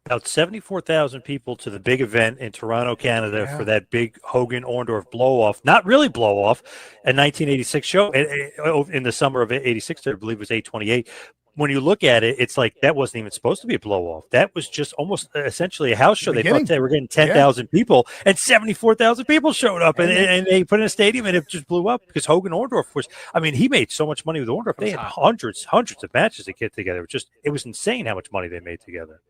About 74,000 people to the big event in Toronto, Canada for that big Hogan Orndorff blow-off. Not really blow-off, a 1986 show in the summer of 86, I believe it was 8/28. When you look at it, it's like that wasn't even supposed to be a blow-off. That was just almost essentially a house show. They thought they were getting 10,000 people, and 74,000 people showed up, and they put in a stadium, and it just blew up because Hogan Orndorff was, he made so much money with Orndorff. They had hundreds of matches to get together. It was insane how much money they made together.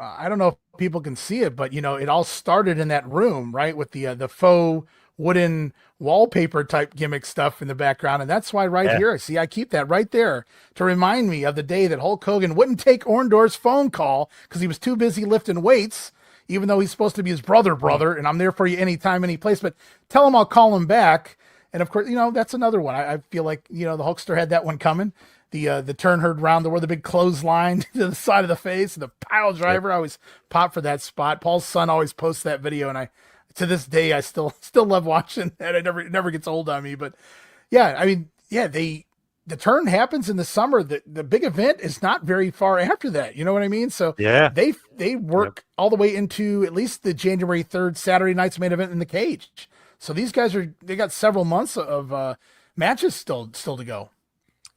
I don't know if people can see it, but it all started in that room, right? With the faux wooden wallpaper type gimmick stuff in the background. And that's why here, I keep that right there to remind me of the day that Hulk Hogan wouldn't take Orndorff's phone call because he was too busy lifting weights, even though he's supposed to be his brother, and I'm there for you anytime, any place, but tell him I'll call him back. And of course, that's another one. I feel like, the Hulkster had that one coming. The turn heard round the big clothesline to the side of the face, and the pile driver. I always pop for that spot. Paul's son always posts that video, and to this day I still love watching that. It never gets old on me. But the turn happens in the summer. The big event is not very far after that. You know what I mean? So they work all the way into at least the January 3rd Saturday night's main event in the cage. So these guys they got several months of matches still to go.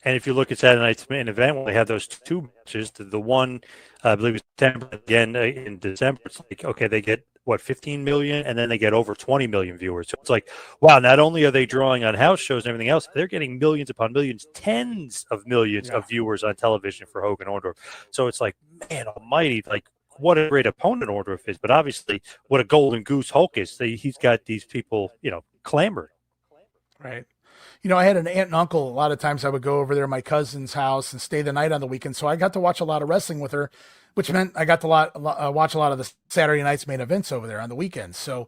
And if you look at Saturday night's main event, when they have those two matches, the one, I believe it's September, again in December, it's like, okay, they get, 15 million, and then they get over 20 million viewers. So it's like, wow, not only are they drawing on house shows and everything else, they're getting millions upon millions, tens of millions of viewers on television for Hogan Orndorff. So it's like, man almighty, like, what a great opponent Orndorff is, but obviously what a golden goose Hulk is. He's got these people, clamoring. Right. I had an aunt and uncle. A lot of times I would go over there to my cousin's house and stay the night on the weekend. So I got to watch a lot of wrestling with her, which meant I got to watch a lot of the Saturday night's main events over there on the weekends. So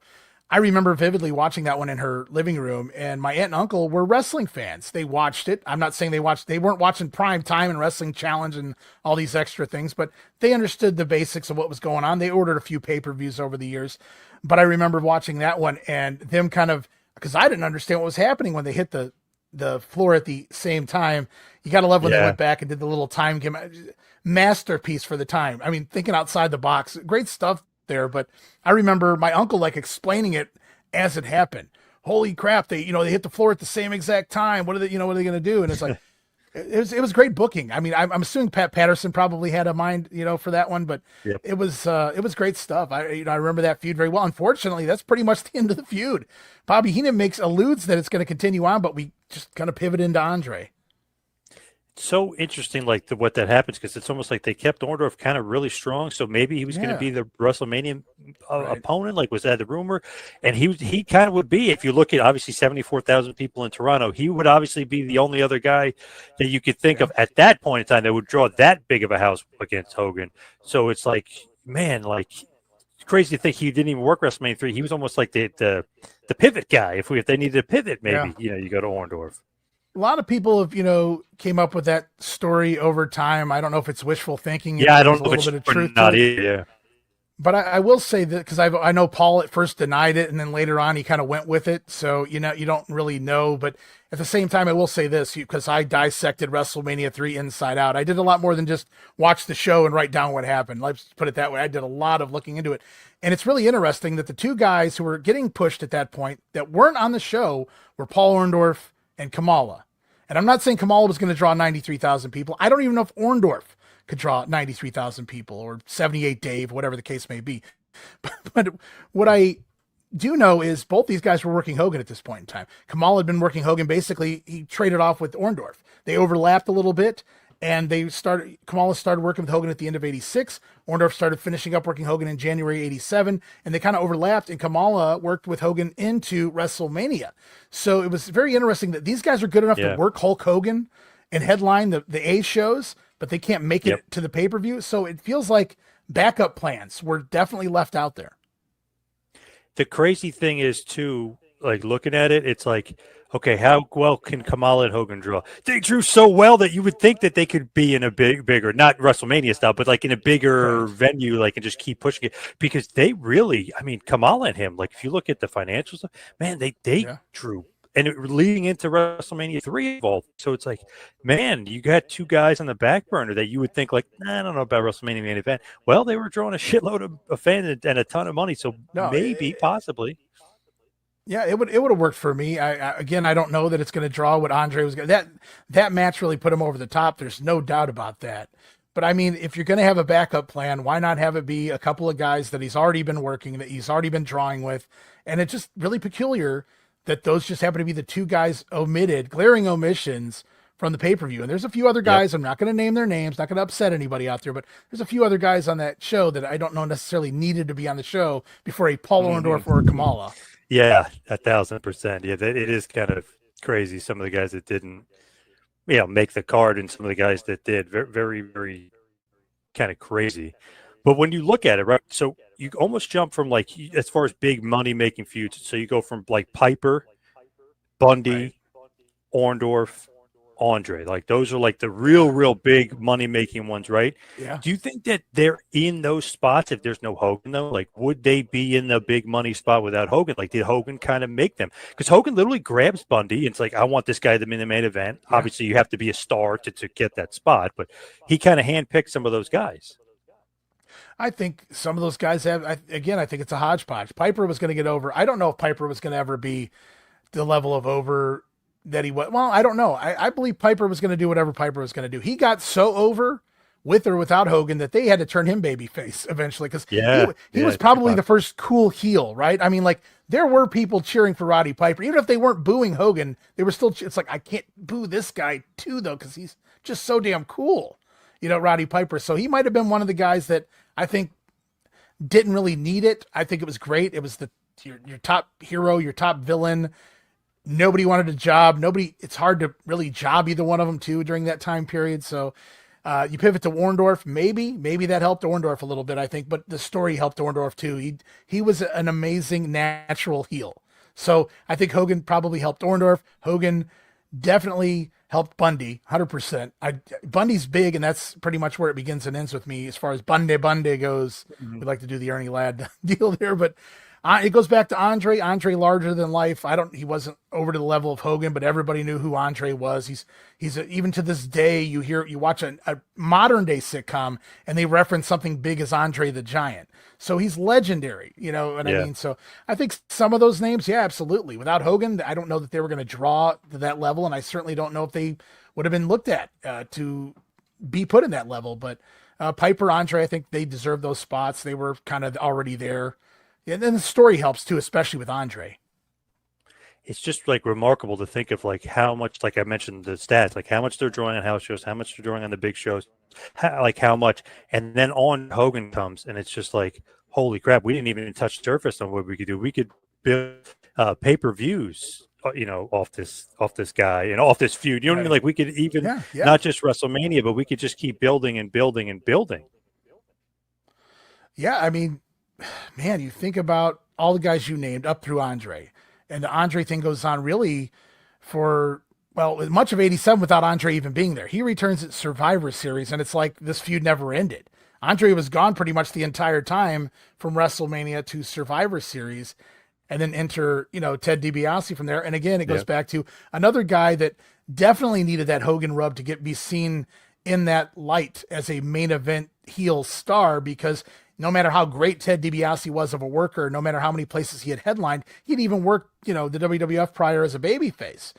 I remember vividly watching that one in her living room, and my aunt and uncle were wrestling fans. They watched it. I'm not saying they weren't watching Prime Time and Wrestling Challenge and all these extra things, but they understood the basics of what was going on. They ordered a few pay-per-views over the years, but I remember watching that one and them because I didn't understand what was happening when they hit the floor at the same time. You got to love when they went back and did the little time game. Masterpiece for the time. Thinking outside the box, great stuff there. But I remember my uncle explaining it as it happened. Holy crap. They hit the floor at the same exact time. What are they going to do? And it's like, it was great booking. I'm assuming Pat Patterson probably had a mind, for that one, but it was great stuff. I remember that feud very well. Unfortunately, that's pretty much the end of the feud. Bobby Heenan alludes that it's going to continue on, but we just kind of pivot into Andre. So interesting, what that happens, because it's almost like they kept Orndorff kind of really strong. So maybe he was going to be the WrestleMania opponent. Was that the rumor? And he kind of would be, if you look at obviously 74,000 people in Toronto, he would obviously be the only other guy that you could think of at that point in time that would draw that big of a house against Hogan. So it's like, man, crazy to think he didn't even work WrestleMania 3. He was almost like the pivot guy. If they needed a pivot, maybe you go to Orndorff. A lot of people have, came up with that story over time. I don't know if it's wishful thinking. Yeah, I don't know if it's a little bit of truth. Not either, But I will say that because I know Paul at first denied it, and then later on he kind of went with it. So you don't really know. But at the same time, I will say this because I dissected WrestleMania 3 inside out. I did a lot more than just watch the show and write down what happened. Let's put it that way. I did a lot of looking into it, and it's really interesting that the two guys who were getting pushed at that point that weren't on the show were Paul Orndorff and Kamala. And I'm not saying Kamala was going to draw 93,000 people. I don't even know if Orndorff could draw 93,000 people or 78 Dave, whatever the case may be. But what I do know is both these guys were working Hogan at this point in time. Kamal had been working Hogan. Basically, he traded off with Orndorff. They overlapped a little bit, and Kamala started working with Hogan at the end of 86. Orndorff started finishing up working Hogan in January 87, and they kind of overlapped, and Kamala worked with Hogan into WrestleMania. So it was very interesting that these guys are good enough to work Hulk Hogan and headline the A shows, but they can't make it to the pay-per-view. So it feels like backup plans were definitely left out there. The crazy thing is too, like looking at it, it's like, okay, how well can Kamala and Hogan draw? They drew so well that you would think that they could be in a bigger, not WrestleMania style, but like in a bigger venue, like and just keep pushing it because they really, I mean, Kamala and him, like if you look at the financials, man, they drew. And leading into WrestleMania 3 evolved. So it's like, man, you got two guys on the back burner that you would think like, I don't know about WrestleMania main event. Well, they were drawing a shitload of fans and a ton of money. So possibly. Yeah, it would have worked for me. I don't know that it's going to draw what Andre was going to. That match really put him over the top. There's no doubt about that. But I mean, if you're going to have a backup plan, why not have it be a couple of guys that he's already been working, that he's already been drawing with? And it's just really peculiar that those just happen to be the two guys glaring omissions from the pay-per-view. And there's a few other guys, I'm not going to name their names, not going to upset anybody out there, but there's a few other guys on that show that I don't know necessarily needed to be on the show before a Paul Orndorff or a Kamala. Yeah, 1,000%. Yeah, it is kind of crazy. Some of the guys that didn't, make the card and some of the guys that did, very, very, very kind of crazy. But when you look at it, right, so you almost jump from like, as far as big money making feuds, so you go from like Piper, Bundy, Orndorff, Andre. Like those are like the real big money making ones, right? Yeah. Do you think that they're in those spots if there's no Hogan though? Like would they be in the big money spot without Hogan? Like did Hogan kind of make them? Because Hogan literally grabs Bundy and it's like, I want this guy to be in the main event. Yeah. Obviously you have to be a star to get that spot, but he kind of handpicked some of those guys. I think some of those guys have, I think it's a hodgepodge. Piper was going to get over. I don't know if Piper was going to ever be the level of over that he was. Well, I don't know. I believe Piper was going to do whatever Piper was going to do. He got so over with or without Hogan that they had to turn him babyface eventually because he was probably the first cool heel, right? I mean, like there were people cheering for Roddy Piper. Even if they weren't booing Hogan, they were still, it's like, I can't boo this guy too, though, because he's just so damn cool, Roddy Piper. So he might have been one of the guys that I think didn't really need it. I think it was great. It was your top hero, your top villain. Nobody wanted a job. It's hard to really job either one of them too during that time period. So you pivot to Orndorff. Maybe that helped Orndorff a little bit, I think, but the story helped Orndorff too. He was an amazing natural heel. So I think Hogan probably helped Orndorff. Hogan definitely helped Bundy, 100%. Bundy's big, and that's pretty much where it begins and ends with me as far as Bundy goes. Mm-hmm. We'd like to do the Ernie Ladd deal there, but it goes back to Andre. Andre larger than life. He wasn't over to the level of Hogan, but everybody knew who Andre was. He's even to this day, you watch a modern day sitcom and they reference something big as Andre the Giant. So he's legendary, I mean? So I think some of those names, yeah, absolutely. Without Hogan, I don't know that they were going to draw to that level. And I certainly don't know if they would have been looked at to be put in that level, but Piper, Andre, I think they deserve those spots. They were kind of already there. And then the story helps too, especially with Andre. It's just like remarkable to think of like how much, like I mentioned the stats, like how much they're drawing on house shows, how much they're drawing on the big shows, how much, and then on Hogan comes, and it's just like, holy crap, we didn't even touch the surface on what we could do. We could build pay-per-views, off this guy and off this feud. You know what I mean? Like we could even not just WrestleMania, but we could just keep building and building and building. Yeah, I mean, man, you think about all the guys you named up through Andre, and the Andre thing goes on really for, much of 87 without Andre even being there. He returns at Survivor Series, and it's like this feud never ended. Andre was gone pretty much the entire time from WrestleMania to Survivor Series, and then enter, Ted DiBiase from there. And again, it goes Yeah. back to another guy that definitely needed that Hogan rub to be seen in that light as a main event heel star, because no matter how great Ted DiBiase was of a worker, no matter how many places he had headlined, he'd even worked, the WWF prior as a babyface.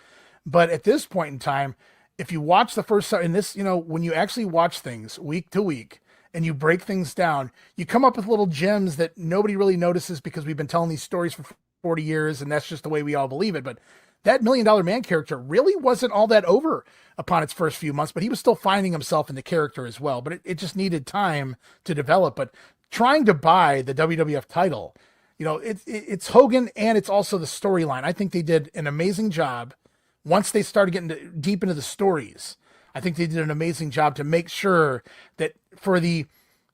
But at this point in time, if you watch the first, and this, when you actually watch things week to week and you break things down, you come up with little gems that nobody really notices because we've been telling these stories for 40 years and that's just the way we all believe it. But that $1 Million Man character really wasn't all that over upon its first few months, but he was still finding himself in the character as well. But it just needed time to develop. But trying to buy the WWF title, it's Hogan and it's also the storyline. I think they did an amazing job once they started getting deep into the stories. I think they did an amazing job to make sure that for the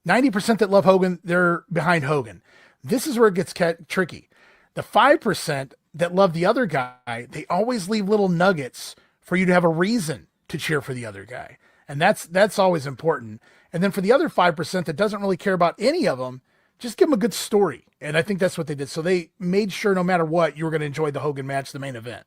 90% that love Hogan, they're behind Hogan. This is where it gets tricky. The 5% that love the other guy, they always leave little nuggets for you to have a reason to cheer for the other guy. And that's always important. And then for the other 5% that doesn't really care about any of them, just give them a good story. And I think that's what they did. So they made sure no matter what, you were going to enjoy the Hogan match, the main event.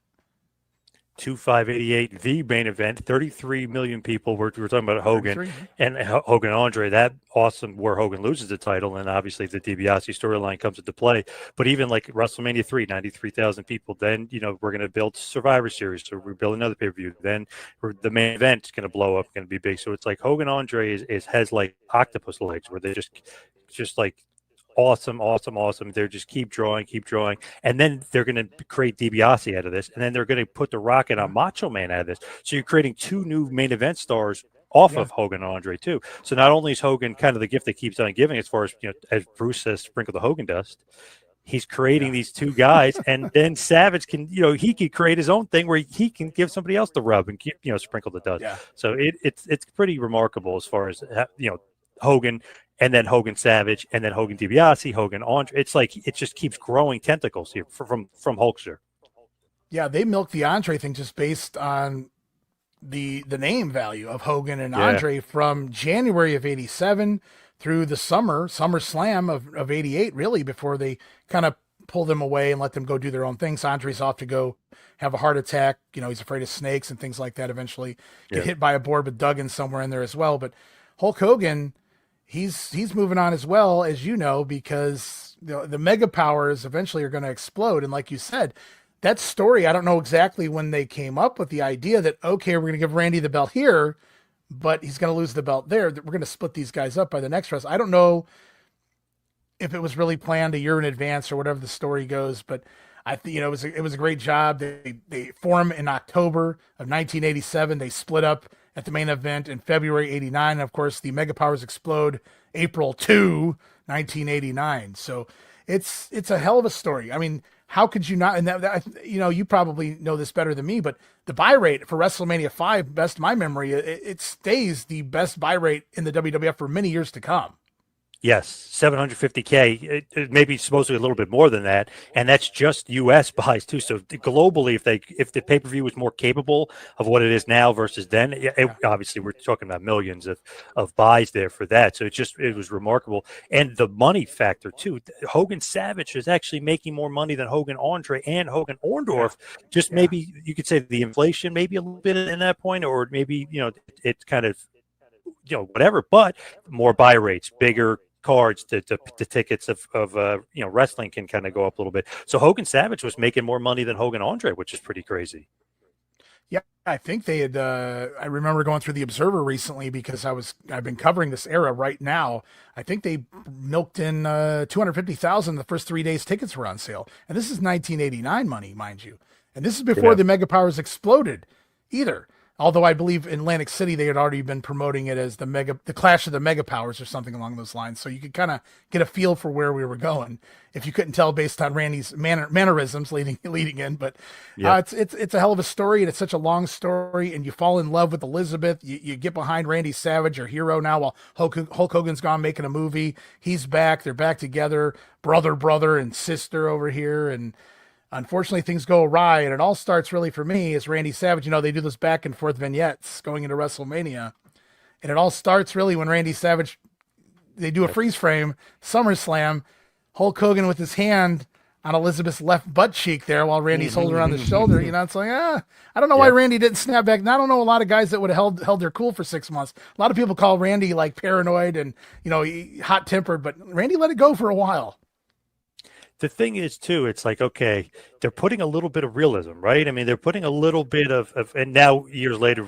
2588, the main event, 33 million people. We're talking about Hogan and Hogan and Andre. That awesome where Hogan loses the title, and obviously the DiBiase storyline comes into play. But even like WrestleMania 3, 93,000 people. Then we're going to build Survivor Series, so we build another pay-per-view. Then the main event is going to blow up, going to be big. So it's like Hogan Andre has like octopus legs, where they just like awesome. They're just keep drawing, and then they're going to create DiBiase out of this, and then they're going to put the Rocket on Macho Man out of this. So you're creating two new main event stars off of Hogan and Andre too. So not only is Hogan kind of the gift that keeps on giving, as far as as Bruce says, sprinkle the Hogan dust. He's creating these two guys, and then Savage can, he could create his own thing where he can give somebody else the rub and sprinkle the dust. Yeah. So it's pretty remarkable as far as Hogan. And then Hogan Savage, and then Hogan DiBiase, Hogan Andre. It's like it just keeps growing tentacles here from Hulkster. Yeah, they milked the Andre thing just based on the name value of Hogan and Andre from January of '87 through the SummerSlam of '88, really, before they kind of pull them away and let them go do their own things. Andre's off to go have a heart attack. He's afraid of snakes and things like that. Eventually get hit by a board with Duggan somewhere in there as well. But Hulk Hogan, he's moving on as well, as because the mega powers eventually are going to explode. And like you said, that story, I don't know exactly when they came up with the idea that, okay, we're going to give Randy the belt here, but he's going to lose the belt there. We're going to split these guys up by the next wrestle. I don't know if it was really planned a year in advance or whatever the story goes, but I think, it was a great job. They form in October of 1987. They split up at the main event in February '89. And of course, the Mega Powers explode April 2, 1989. So it's a hell of a story. I mean, how could you not? And that you probably know this better than me, but the buy rate for WrestleMania 5, best of my memory, it stays the best buy rate in the WWF for many years to come. Yes, 750K. It may be supposedly a little bit more than that, and that's just U.S. buys too. So globally, if the pay-per-view was more capable of what it is now versus then, obviously we're talking about millions of buys there for that. So it was remarkable, and the money factor too. Hogan Savage is actually making more money than Hogan Andre and Hogan Orndorff. Maybe you could say the inflation, maybe a little bit in that point, or maybe it's kind of whatever, but more buy rates, bigger cards, the tickets of wrestling can kind of go up a little bit. So Hogan Savage was making more money than Hogan Andre, which is pretty crazy. Yeah, I think they had. I remember going through the Observer recently because I've been covering this era right now. I think they milked in 250,000 the first 3 days tickets were on sale, and this is 1989 money, mind you, and this is before the Mega Powers exploded, either. Although I believe in Atlantic City, they had already been promoting it as the Clash of the Mega Powers or something along those lines. So you could kind of get a feel for where we were going if you couldn't tell based on Randy's mannerisms leading in. But it's a hell of a story, and it's such a long story, and you fall in love with Elizabeth. You get behind Randy Savage, your hero now, while Hulk Hogan's gone making a movie. He's back. They're back together, brother and sister over here, and unfortunately, things go awry, and it all starts really for me as Randy Savage. They do those back and forth vignettes going into WrestleMania, and it all starts really when Randy Savage they do a freeze frame, SummerSlam, Hulk Hogan with his hand on Elizabeth's left butt cheek there while Randy's holding her on the shoulder. You know, it's like, I don't know why Randy didn't snap back. And I don't know a lot of guys that would have held their cool for 6 months. A lot of people call Randy like paranoid and, you know, hot tempered, but Randy let it go for a while. The thing is, too, it's like, okay, they're putting a little bit of realism, right? I mean, they're putting a little bit of and now years later,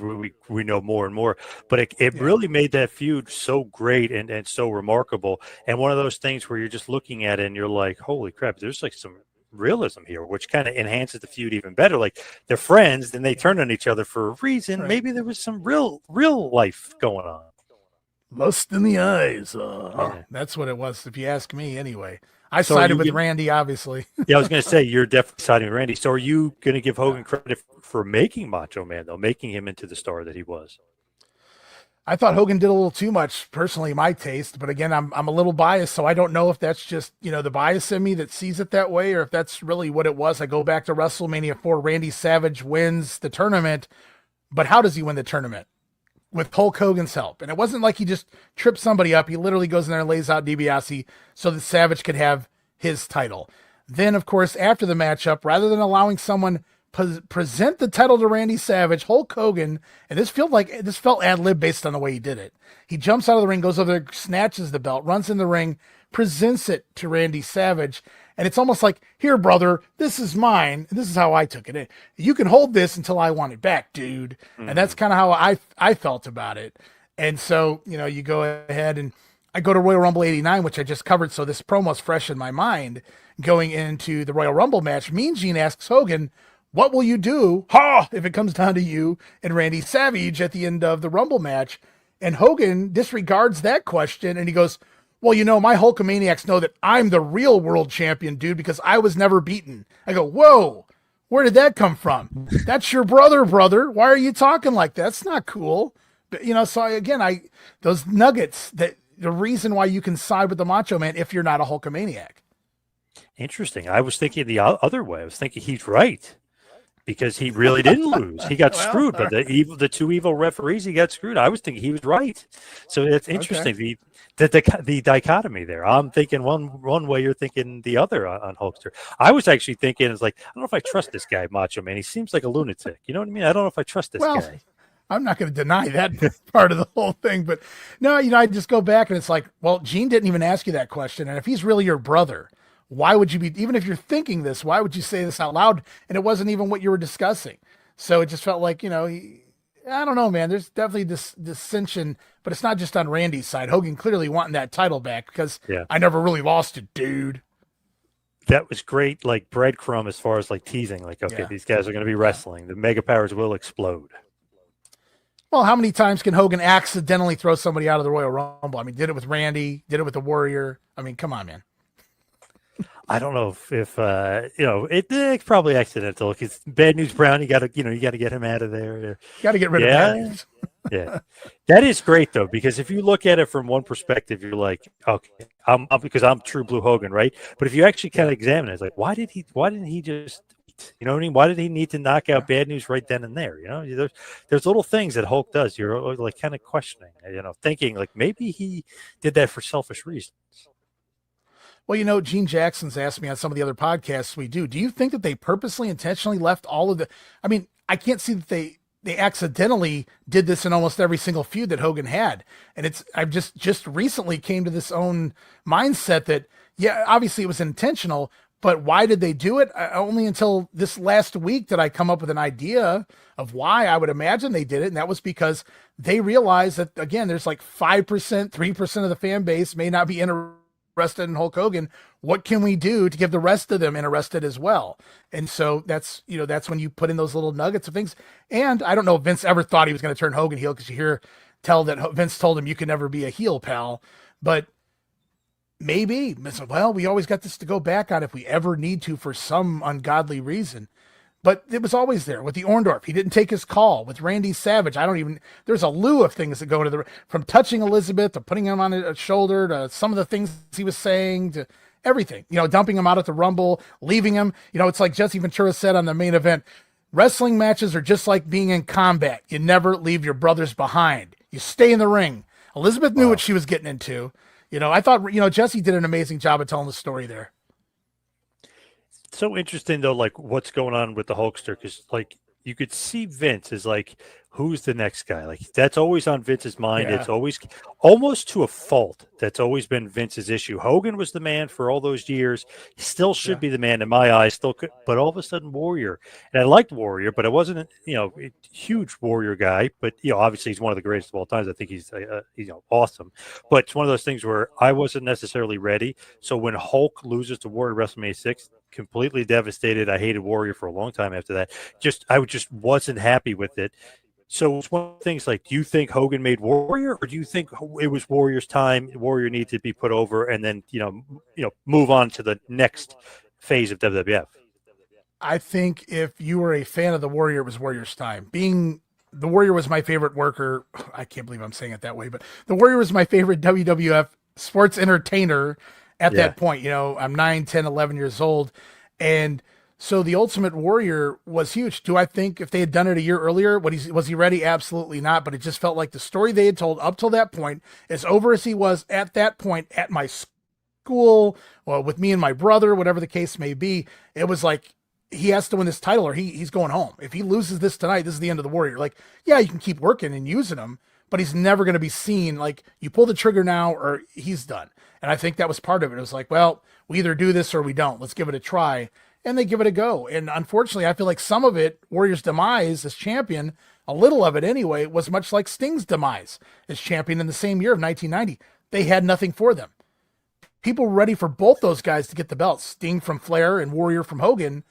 we know more and more, but it really made that feud so great and so remarkable. And one of those things where you're just looking at it and you're like, holy crap, there's like some realism here, which kind of enhances the feud even better. Like they're friends, then they turn on each other for a reason. Right. Maybe there was some real life going on. Lust in the eyes. That's what it was, if you ask me anyway. I sided with Randy, obviously. Yeah, I was going to say, you're definitely siding with Randy. So are you going to give Hogan credit for making Macho Man, though, making him into the star that he was? I thought Hogan did a little too much, personally, my taste. But again, I'm a little biased, so I don't know if that's just, you know, the bias in me that sees it that way, or if that's really what it was. I go back to WrestleMania 4, Randy Savage wins the tournament. But how does he win the tournament? With Hulk Hogan's help. And it wasn't like he just tripped somebody up. He literally goes in there and lays out DiBiase so that Savage could have his title. Then, of course, after the matchup, rather than allowing someone present the title to Randy Savage, Hulk Hogan, and this felt ad-lib based on the way he did it. He jumps out of the ring, goes over there, snatches the belt, runs in the ring, presents it to Randy Savage. And it's almost like, here, brother, this is mine. This is how I took it. You can hold this until I want it back, dude. Mm-hmm. And that's kind of how I felt about it. And so, you know, you go ahead and I go to Royal Rumble 89, which I just covered. So this promo's fresh in my mind going into the Royal Rumble match. Mean Gene asks Hogan, what will you do if it comes down to you and Randy Savage at the end of the Rumble match? And Hogan disregards that question. And he goes, well, you know, my Hulkamaniacs know that I'm the real world champion, dude, because I was never beaten. I go, whoa, where did that come from? That's your brother. Why are you talking like that? That's not cool. But, you know, so those nuggets, that the reason why you can side with the Macho Man if you're not a Hulkamaniac. Interesting. I was thinking the other way. I was thinking he's right, because he really didn't lose. He got screwed, but the two evil referees, he got screwed. I was thinking he was right. So it's interesting. Okay. The dichotomy there. I'm thinking one way, you're thinking the other on Hulkster. I was actually thinking, it's like, I don't know if I trust this guy, Macho Man. He seems like a lunatic. You know what I mean? I don't know if I trust this guy. I'm not going to deny that part of the whole thing, but no, you know, I just go back and it's like, well, Gene didn't even ask you that question. And if he's really your brother, why would you be, even if you're thinking this, why would you say this out loud? And it wasn't even what you were discussing. So it just felt like, you know, I don't know, man. There's definitely this dissension, but it's not just on Randy's side. Hogan clearly wanting that title back because I never really lost it, dude. That was great, like breadcrumb as far as like teasing, like, okay, these guys are going to be wrestling. The mega powers will explode. Well, how many times can Hogan accidentally throw somebody out of the Royal Rumble? I mean, did it with Randy, did it with the Warrior. I mean, come on, man. I don't know if you know, it's probably accidental. Because Bad News Brown, you got to get him out of there. You got to get rid of Bad News. Yeah, that is great though, because if you look at it from one perspective, you're like, okay, because I'm True Blue Hogan, right? But if you actually kind of examine it, it's like, why didn't he just, you know what I mean? Why did he need to knock out Bad News right then and there? You know, there's little things that Hulk does. You're like kind of questioning, you know, thinking like maybe he did that for selfish reasons. Well, you know, Gene Jackson's asked me on some of the other podcasts we do you think that they purposely, intentionally left all of the, I mean, I can't see that they accidentally did this in almost every single feud that Hogan had. And I've just recently came to this own mindset that, yeah, obviously it was intentional, but why did they do it? Only until this last week did I come up with an idea of why I would imagine they did it. And that was because they realized that, again, there's like 5%, 3% of the fan base may not be interested in Hulk Hogan. What can we do to give the rest of them interested as well? And so that's when you put in those little nuggets of things. And I don't know if Vince ever thought he was going to turn Hogan heel, because you tell that Vince told him you can never be a heel, pal. But maybe, well, we always got this to go back on if we ever need to for some ungodly reason. But it was always there with the Orndorff. He didn't take his call with Randy Savage. There's a slew of things that go into from touching Elizabeth to putting him on a shoulder to some of the things he was saying to everything, you know, dumping him out at the Rumble, leaving him. You know, it's like Jesse Ventura said on the main event, wrestling matches are just like being in combat. You never leave your brothers behind. You stay in the ring. Elizabeth knew what she was getting into. I thought, Jesse did an amazing job of telling the story there. So interesting though, like what's going on with the Hulkster, because like you could see Vince is like, who's the next guy? Like that's always on Vince's mind. Yeah. It's always almost to a fault. That's always been Vince's issue. Hogan was the man for all those years. He still should Yeah. be the man in my eyes. Still could, but all of a sudden Warrior, and I liked Warrior, but I wasn't a huge Warrior guy. But obviously he's one of the greatest of all times. I think he's awesome. But it's one of those things where I wasn't necessarily ready. So when Hulk loses to Warrior at WrestleMania 6, completely devastated. I hated Warrior for a long time after that. I just wasn't happy with it. So it's one of the things like, do you think Hogan made Warrior, or do you think it was Warrior's time? Warrior needed to be put over, and then move on to the next phase of WWF? I think if you were a fan of the Warrior, it was Warrior's time. Being the Warrior was my favorite worker. I can't believe I'm saying it that way, but the Warrior was my favorite WWF sports entertainer at that point. I'm 9, 10, 11 years old. And so the Ultimate Warrior was huge. Do I think if they had done it a year earlier, was he ready? Absolutely not. But it just felt like the story they had told up till that point, as over as he was at that point at my school, well, with me and my brother, whatever the case may be, it was like, he has to win this title or he's going home. If he loses this tonight, this is the end of the Warrior. Like, yeah, you can keep working and using him, but he's never going to be seen. Like, you pull the trigger now or he's done. And I think that was part of it. It was like, well, we either do this or we don't. Let's give it a try. And they give it a go. And unfortunately, I feel like some of it, Warrior's demise as champion, a little of it anyway, was much like Sting's demise as champion in the same year of 1990. They had nothing for them. People were ready for both those guys to get the belts. Sting from Flair and Warrior from Hogan.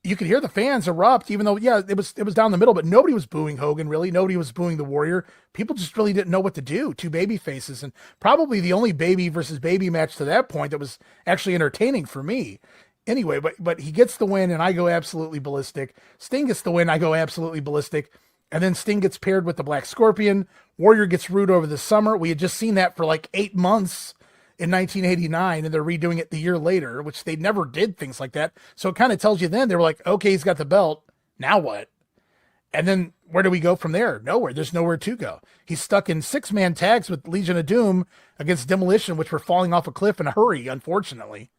You could hear the fans erupt, even though, yeah, it was down the middle, but nobody was booing Hogan, really. Nobody was booing the Warrior. People just really didn't know what to do. Two baby faces, and probably the only baby versus baby match to that point that was actually entertaining for me. Anyway, but he gets the win, and I go absolutely ballistic. Sting gets the win, I go absolutely ballistic. And then Sting gets paired with the Black Scorpion. Warrior gets Rude over the summer. We had just seen that for like 8 months in 1989, and they're redoing it the year later, which they never did things like that. So it kind of tells you then, they were like, okay, he's got the belt. Now what? And then where do we go from there? Nowhere. There's nowhere to go. He's stuck in 6-man tags with Legion of Doom against Demolition, which were falling off a cliff in a hurry, unfortunately.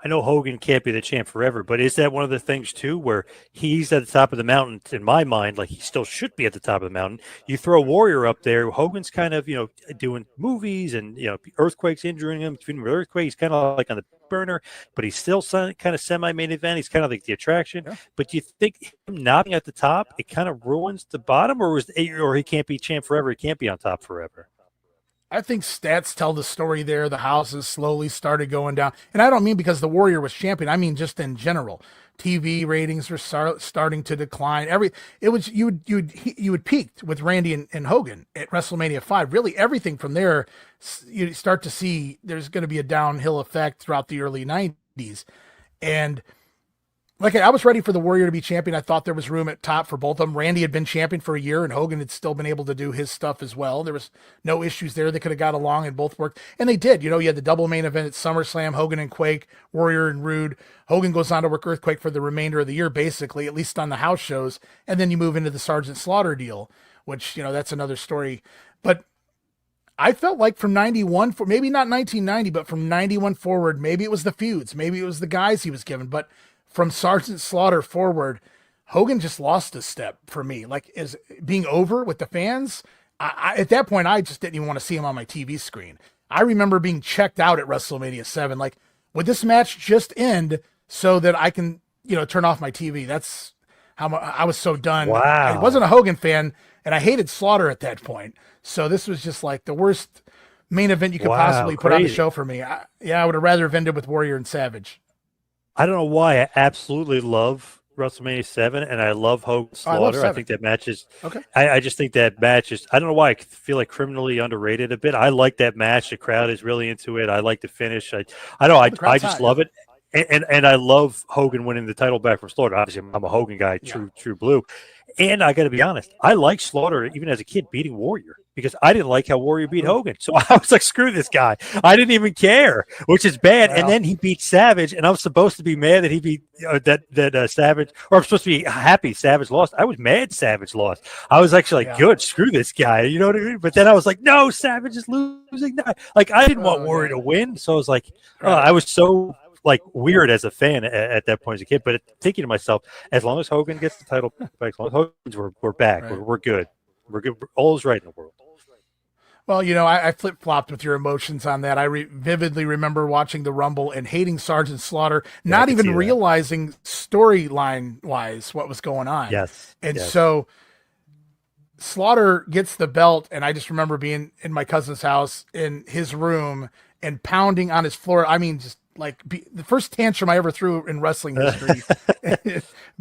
I know Hogan can't be the champ forever, but is that one of the things too, where he's at the top of the mountain? In my mind, like he still should be at the top of the mountain. You throw Warrior up there, Hogan's kind of doing movies and earthquakes injuring him. Between earthquakes, he's kind of like on the burner, but he's still kind of semi-main event. He's kind of like the attraction. Yeah. But do you think him not being at the top, it kind of ruins the bottom, or he can't be champ forever? He can't be on top forever. I think stats tell the story there. The houses slowly started going down. And I don't mean because the Warrior was champion. I mean just in general. TV ratings were starting to decline. You would peaked with Randy and Hogan at WrestleMania 5. Really everything from there, you start to see there's going to be a downhill effect throughout the early 90s. And like I was ready for the Warrior to be champion. I thought there was room at top for both of them. Randy had been champion for a year, and Hogan had still been able to do his stuff as well. There was no issues there. They could have got along and both worked. And they did. You had the double main event at SummerSlam, Hogan and Quake, Warrior and Rude. Hogan goes on to work Earthquake for the remainder of the year, basically, at least on the house shows. And then you move into the Sergeant Slaughter deal, which, that's another story. But I felt like from 91, maybe not 1990, but from 91 forward, maybe it was the feuds, maybe it was the guys he was given, but from Sergeant Slaughter forward, Hogan just lost a step for me. Like, is being over with the fans. At that point, I just didn't even want to see him on my TV screen. I remember being checked out at WrestleMania 7. Like, would this match just end so that I can, turn off my TV? That's how I was so done. Wow. I wasn't a Hogan fan, and I hated Slaughter at that point. So this was just like the worst main event you could possibly put on the show for me. I would have rather have ended with Warrior and Savage. I don't know why. I absolutely love WrestleMania 7, and I love Hogan Slaughter. I think that match is okay. I just think that match is, I don't know why, I feel like criminally underrated a bit. I like that match. The crowd is really into it. I like the finish. I just love it. And I love Hogan winning the title back from Slaughter. Obviously, I'm a Hogan guy, true blue. And I got to be honest, I like Slaughter even as a kid beating Warrior because I didn't like how Warrior beat Hogan. So I was like, screw this guy. I didn't even care, which is bad. And then he beat Savage, and I was supposed to be mad that he beat Savage, or I'm supposed to be happy Savage lost. I was mad Savage lost. I was actually like, good, screw this guy. You know what I mean? But then I was like, no, Savage is losing. Like, I didn't want Warrior to win. So I was like, I was so like weird as a fan at that point as a kid, but thinking to myself, as long as Hogan gets the title back, as long as Hogan's, we're back, we're good, all is right in the world. Well, I flip-flopped with your emotions on that. I vividly remember watching the Rumble and hating Sergeant Slaughter, not even realizing storyline-wise what was going on. Yes. So Slaughter gets the belt, and I just remember being in my cousin's house in his room and pounding on his floor. I mean, just like the first tantrum I ever threw in wrestling history,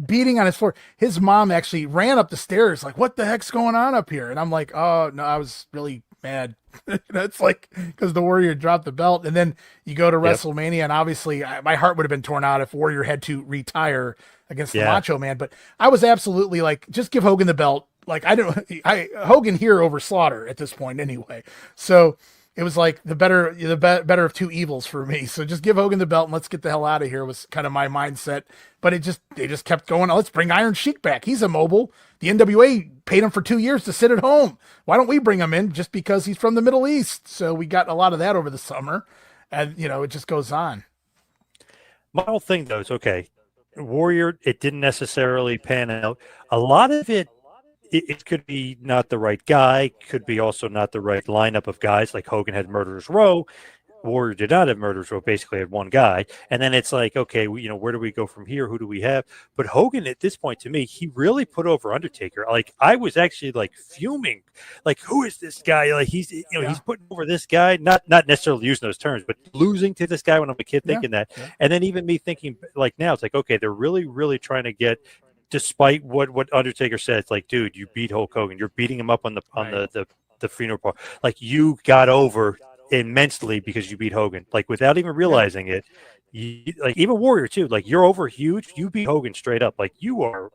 beating on his floor. His mom actually ran up the stairs like, what the heck's going on up here? And I'm like, oh no, I was really mad. It's like, because the Warrior dropped the belt, and then you go to WrestleMania, and obviously my heart would have been torn out if Warrior had to retire against the Macho Man. But I was absolutely like, just give Hogan the belt. Like, Hogan here over Slaughter at this point anyway. So it was like the better of two evils for me. So just give Hogan the belt and let's get the hell out of here was kind of my mindset. But they just kept going. Oh, let's bring Iron Sheik back. He's immobile. The NWA paid him for 2 years to sit at home. Why don't we bring him in just because he's from the Middle East? So we got a lot of that over the summer, and it just goes on. My whole thing though is, okay, Warrior, it didn't necessarily pan out. A lot of it could be not the right guy, could be also not the right lineup of guys. Like Hogan had Murderers Row, Warrior did not have Murderers Row, basically had one guy. And then it's like, okay, where do we go from here? Who do we have? But Hogan, at this point, to me, he really put over Undertaker. Like, I was actually like fuming. Like, who is this guy? Like, he's putting over this guy, not necessarily using those terms, but losing to this guy when I'm a kid thinking that. Yeah. And then even me thinking, like, now it's like, okay, they're really, really trying to get, despite what Undertaker said, it's like, dude, you beat Hulk Hogan. You're beating him up on the funeral part. Like, you got over immensely because you beat Hogan. Like, without even realizing it. Like, even Warrior too. Like, you're over huge. You beat Hogan straight up. Like, you are up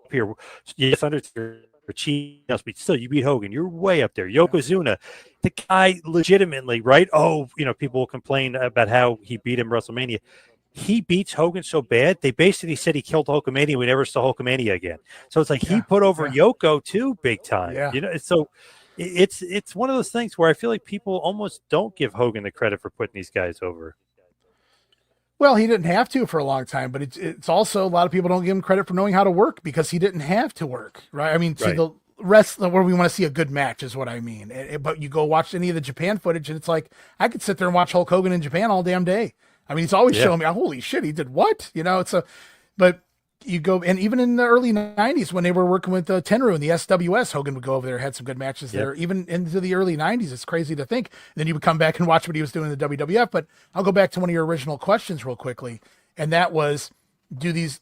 here. Yes, Undertaker, but still, you beat Hogan. You're way up there. Yokozuna, the guy, legitimately, right? Oh, people will complain about how he beat him at WrestleMania. He beats Hogan so bad, they basically said he killed Hulkamania. We never saw Hulkamania again. So it's like he put over Yoko too, big time. Yeah. So it's one of those things where I feel like people almost don't give Hogan the credit for putting these guys over. Well, he didn't have to for a long time, but it's also a lot of people don't give him credit for knowing how to work because he didn't have to work, right? I mean, the rest where we want to see a good match is what I mean. But you go watch any of the Japan footage, and it's like I could sit there and watch Hulk Hogan in Japan all damn day. I mean, he's always showing me, holy shit, he did what? But you go, and even in the early 90s when they were working with Tenryu and the SWS, Hogan would go over there, had some good matches there. Even into the early 90s, it's crazy to think. And then you would come back and watch what he was doing in the WWF. But I'll go back to one of your original questions real quickly. And that was, do these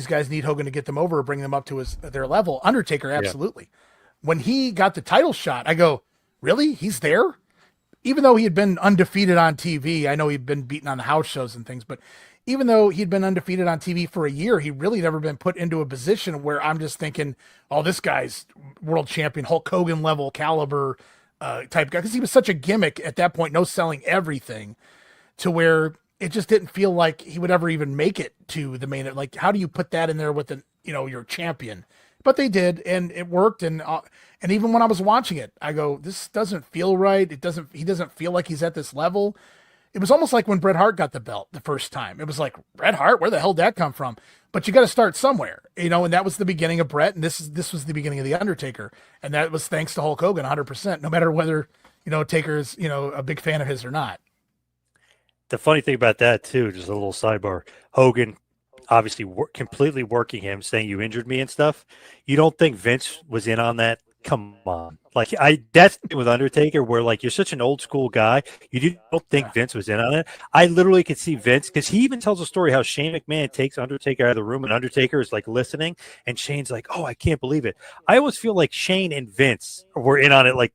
guys need Hogan to get them over or bring them up to their level? Undertaker, absolutely. Yeah. When he got the title shot, I go, really? He's there? Even though he had been undefeated on TV, I know he'd been beaten on the house shows and things, but even though he'd been undefeated on TV for a year, he really never been put into a position where I'm just thinking, oh, this guy's world champion, Hulk Hogan level caliber type guy. Because he was such a gimmick at that point, no selling everything, to where it just didn't feel like he would ever even make it to the main. Like, how do you put that in there with your champion? But they did, and it worked. And even when I was watching it, I go, this doesn't feel right. He doesn't feel like he's at this level. It was almost like when Bret Hart got the belt the first time. It was like, Bret Hart, where the hell did that come from? But you got to start somewhere, and that was the beginning of Bret, and this was the beginning of the Undertaker, and that was thanks to Hulk Hogan, 100%. No matter whether Taker is a big fan of his or not. The funny thing about that too, just a little sidebar, Hogan obviously completely working him, saying you injured me and stuff. You don't think Vince was in on that? Come on. Like that's the thing with Undertaker, where like you're such an old school guy, don't think Yeah. Vince was in on it. I literally could see Vince because he even tells a story how Shane McMahon takes Undertaker out of the room, and Undertaker is like listening, and Shane's like, "Oh, I can't believe it." I always feel like Shane and Vince were in on it. Like,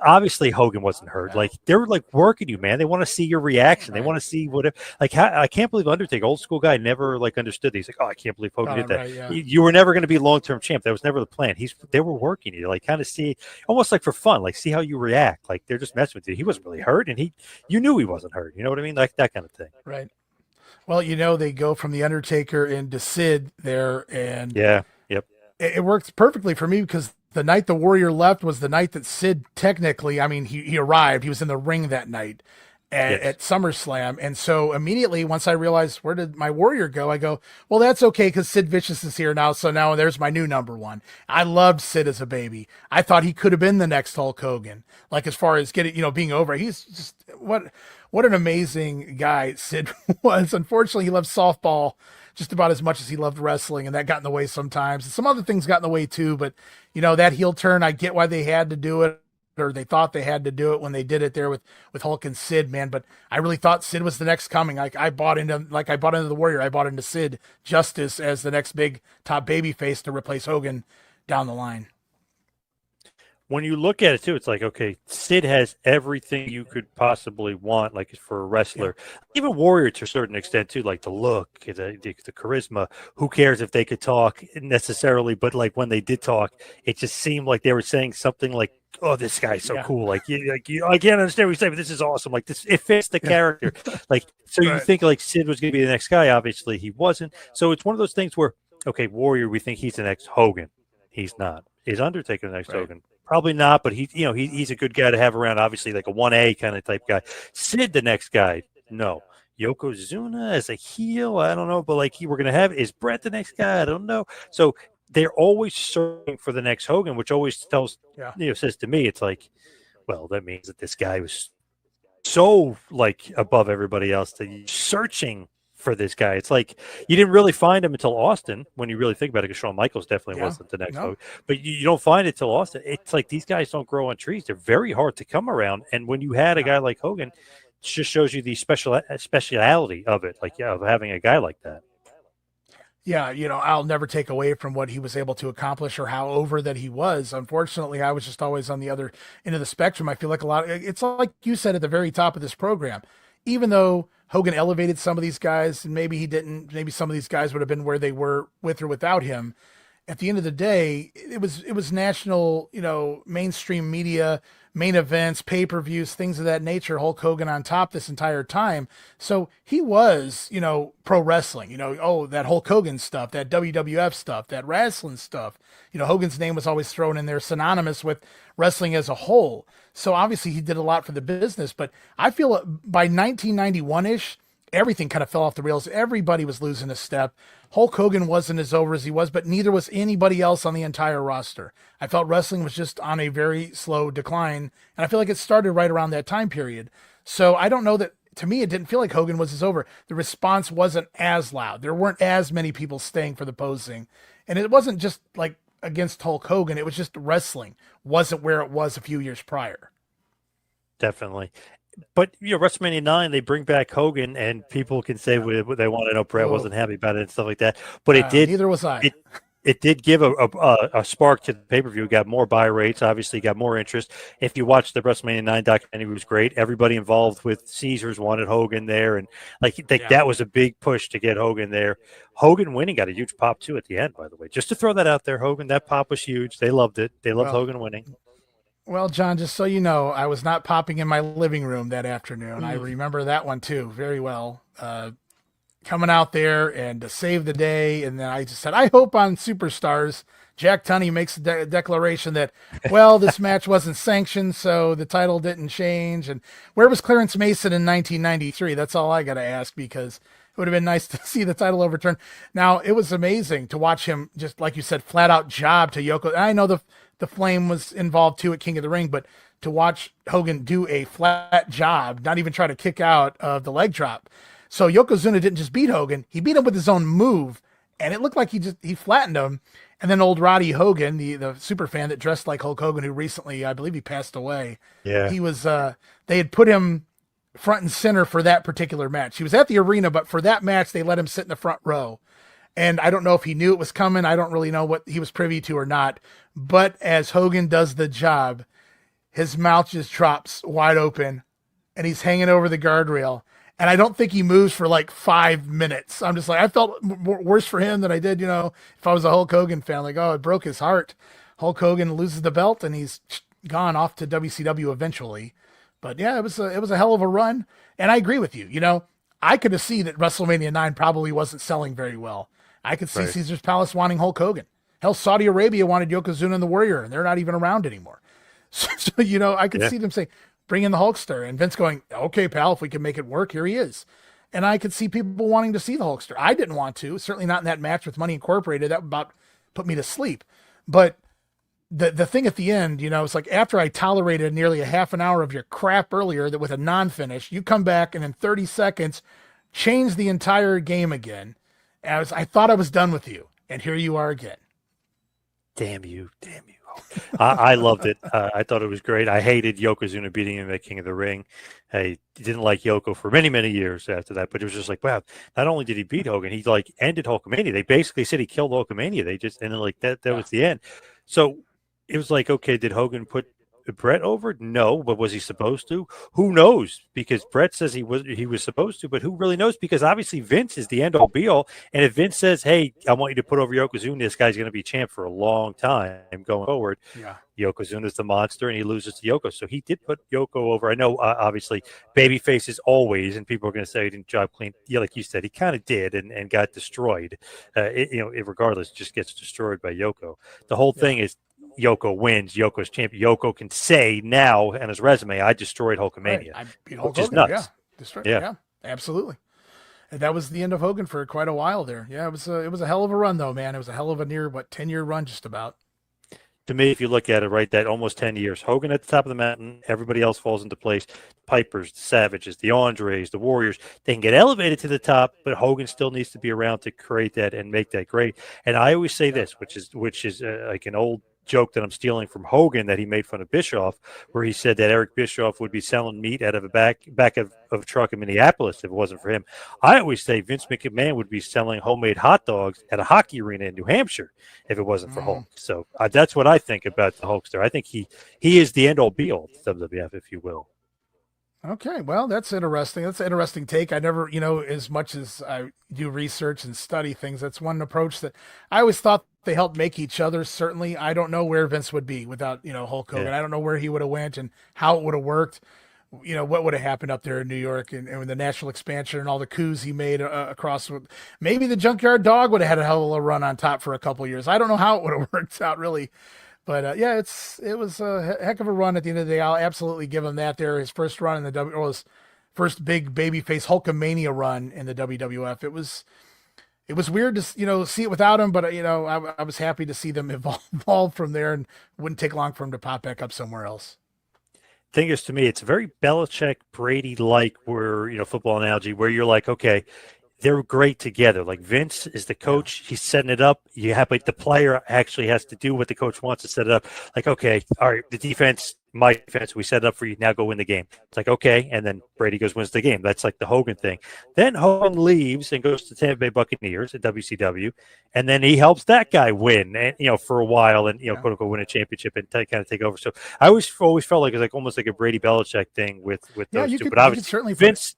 obviously Hogan wasn't hurt. Like they were like working you, man. They want to see your reaction. They Right. want to see what. Like, I can't believe Undertaker, old school guy, never like understood. He's like, "Oh, I can't believe Hogan Got did it that." right. Yeah. You were never going to be long term champ. That was never the plan. They were working you, like kind of see almost like for fun, like see how you react. Like they're just messing with you. He wasn't really hurt, and you knew he wasn't hurt. You know what I mean? Like that kind of thing. Right. Well, they go from the Undertaker into Sid there, and Yeah. Yep. it works perfectly for me because the night the Warrior left was the night that Sid technically, I mean, he arrived. He was in the ring that night Yes. at SummerSlam. And so immediately, once I realized where did my Warrior go, I go, well, that's okay because Sid Vicious is here now. So now there's my new number one. I loved Sid as a baby. I thought he could have been the next Hulk Hogan. Like as far as getting, being over, he's just what an amazing guy Sid was. Unfortunately, he loved softball just about as much as he loved wrestling, and that got in the way sometimes. And some other things got in the way too, but that heel turn, I get why they had to do it, or they thought they had to do it when they did it there with Hulk and Sid, man. But I really thought Sid was the next coming. I bought into the Warrior. I bought into Sid Justice as the next big top baby face to replace Hogan down the line. When you look at it too, it's like, okay, Sid has everything you could possibly want, like for a wrestler, even Warrior to a certain extent too, like the look, the charisma. Who cares if they could talk necessarily, but like when they did talk, it just seemed like they were saying something like, "Oh, this guy's so cool!" Like I can't understand what you say, but this is awesome. Like this, it fits the character. Like so, you think like Sid was going to be the next guy. Obviously, he wasn't. So it's one of those things where, okay, Warrior, we think he's the next Hogan. He's not. Is Undertaker the next Hogan? Probably not, but he's a good guy to have around. Obviously, like a 1A kind of type guy. Sid, the next guy, no. Yokozuna as a heel, I don't know, but like we're gonna have is Brett the next guy? I don't know. So they're always searching for the next Hogan, which always says to me, it's like, well, that means that this guy was so like above everybody else that you're searching for this guy. It's like you didn't really find him until Austin when you really think about it, because Shawn Michaels definitely wasn't the next Hogan. But you don't find it till Austin. It's like these guys don't grow on trees. They're very hard to come around. And when you had a guy like Hogan, it just shows you the speciality of it, like of having a guy like that. Yeah, I'll never take away from what he was able to accomplish or how over that he was. Unfortunately, I was just always on the other end of the spectrum. I feel like it's like you said at the very top of this program, even though Hogan elevated some of these guys, and maybe he didn't. Maybe some of these guys would have been where they were with or without him. At the end of the day, it was national, mainstream media, main events, pay-per-views, things of that nature. Hulk Hogan on top this entire time. So he was, pro wrestling, that Hulk Hogan stuff, that WWF stuff, that wrestling stuff. Hogan's name was always thrown in there synonymous with wrestling as a whole. So obviously he did a lot for the business, but I feel by 1991-ish, everything kind of fell off the rails. Everybody was losing a step. Hulk Hogan wasn't as over as he was, but neither was anybody else on the entire roster. I felt wrestling was just on a very slow decline, and I feel like it started right around that time period. So I don't know that, to me, it didn't feel like Hogan was as over. The response wasn't as loud. There weren't as many people staying for the posing. And it wasn't just like against Hulk Hogan. It was just wrestling wasn't where it was a few years prior. Definitely. But WrestleMania 9, they bring back Hogan, and people can say what they want. I know Brett wasn't happy about it and stuff like that, but it did. Neither was I. It did give a spark to the pay-per-view. Got more buy rates, obviously got more interest. If you watch the WrestleMania 9 documentary, it was great. Everybody involved with Caesars wanted Hogan there, and that was a big push to get Hogan there. Hogan winning got a huge pop too at the end, by the way. Just to throw that out there, Hogan, that pop was huge. They loved it. They loved Hogan winning. Well, John, just so you know, I was not popping in my living room that afternoon. I remember that one too very well. Coming out there and to save the day, and then I just said, I hope on Superstars, Jack Tunney makes a declaration that, well, this match wasn't sanctioned, so the title didn't change. And where was Clarence Mason in 1993? That's all I got to ask, because it would have been nice to see the title overturned. Now, it was amazing to watch him, just like you said, flat out job to Yoko. I know the Flame was involved too at King of the Ring, but to watch Hogan do a flat job, not even try to kick out of the leg drop. So Yokozuna didn't just beat Hogan, he beat him with his own move, and it looked like he flattened him. And then old Roddy Hogan, the super fan that dressed like Hulk Hogan, who recently, I believe he passed away. Yeah. He was, they had put him front and center for that particular match. He was at the arena, but for that match, they let him sit in the front row. And I don't know if he knew it was coming. I don't really know what he was privy to or not. But as Hogan does the job, his mouth just drops wide open and he's hanging over the guardrail. And I don't think he moves for like 5 minutes. I'm just like, I felt worse for him than I did, if I was a Hulk Hogan fan. Like, oh, it broke his heart. Hulk Hogan loses the belt and he's gone off to WCW eventually. But yeah, it was a hell of a run. And I agree with you. I could have seen that WrestleMania 9 probably wasn't selling very well. I could see Right. Caesar's Palace wanting Hulk Hogan. Hell, Saudi Arabia wanted Yokozuna and the Warrior, and they're not even around anymore. So I could see them say, bring in the Hulkster. And Vince going, okay, pal, if we can make it work, here he is. And I could see people wanting to see the Hulkster. I didn't want to, certainly not in that match with Money Incorporated. That would about put me to sleep. But the thing at the end, it's like after I tolerated nearly a half an hour of your crap earlier that with a non-finish, you come back and in 30 seconds, change the entire game again. I thought I was done with you. And here you are again. Damn you. I loved it. I thought it was great. I hated Yokozuna beating him at King of the Ring. I didn't like Yoko for many, many years after that, but it was just like, wow, not only did he beat Hogan, he like ended Hulkamania. They basically said he killed Hulkamania. They just, and then like that was the end. So it was like, okay, did Hogan put Brett over? No, but was he supposed to? Who knows? Because Brett says he was supposed to, but who really knows? Because obviously Vince is the end all be all. And if Vince says, "Hey, I want you to put over Yokozuna, this guy's going to be champ for a long time going forward," Yeah. Yokozuna's the monster, and he loses to Yoko. So he did put Yoko over. I know, obviously, babyface is always, and people are going to say he didn't job clean. Yeah, like you said, he kind of did, and got destroyed. It regardless, just gets destroyed by Yoko. The whole thing is, Yoko wins. Yoko's champion. Yoko can say now on his resume, "I destroyed Hulkamania," Right. I beat Hulk which is Hogan. nuts. Yeah, absolutely. And that was the end of Hogan for quite a while there. Yeah, it was a hell of a run though, man. It was a hell of a 10-year run just about. To me, if you look at it, right, that almost 10 years, Hogan at the top of the mountain, everybody else falls into place. Pipers, the Savages, the Andres, the Warriors, they can get elevated to the top, but Hogan still needs to be around to create that and make that great. And I always say this, which is like an old joke that I'm stealing from Hogan that he made fun of Bischoff, where he said that Eric Bischoff would be selling meat out of a back of a truck in Minneapolis if it wasn't for him. I always say Vince McMahon would be selling homemade hot dogs at a hockey arena in New Hampshire if it wasn't for Hulk. So that's what I think about the Hulkster. I think he is the end all be all of WWF, if you will. Okay, well, that's interesting. That's an interesting take. I never, as much as I do research and study things, that's one approach that I always thought they helped make each other. Certainly, I don't know where Vince would be without, Hulk Hogan. Yeah. I don't know where he would have went and how it would have worked. What would have happened up there in New York and with the national expansion and all the coups he made across. Maybe the Junkyard Dog would have had a hell of a run on top for a couple of years. I don't know how it would have worked out really. But yeah, it was a heck of a run at the end of the day. I'll absolutely give him that. There, his first run in the his first big babyface Hulkamania run in the WWF. It was weird to see it without him, but I was happy to see them evolve from there, and it wouldn't take long for him to pop back up somewhere else. Thing is, to me, it's very Belichick Brady like, where football analogy, where you're like, okay, they're great together. Like Vince is the coach. He's setting it up. You have like the player actually has to do what the coach wants to set it up. Like, okay, all right, the defense, my defense, we set it up for you. Now go win the game. It's like, okay. And then Brady goes, wins the game. That's like the Hogan thing. Then Hogan leaves and goes to Tampa Bay Buccaneers at WCW. And then he helps that guy win, and, for a while and, quote unquote, win a championship and kind of take over. So I always felt like it was like almost like a Brady Belichick thing with those two. But obviously certainly Vince,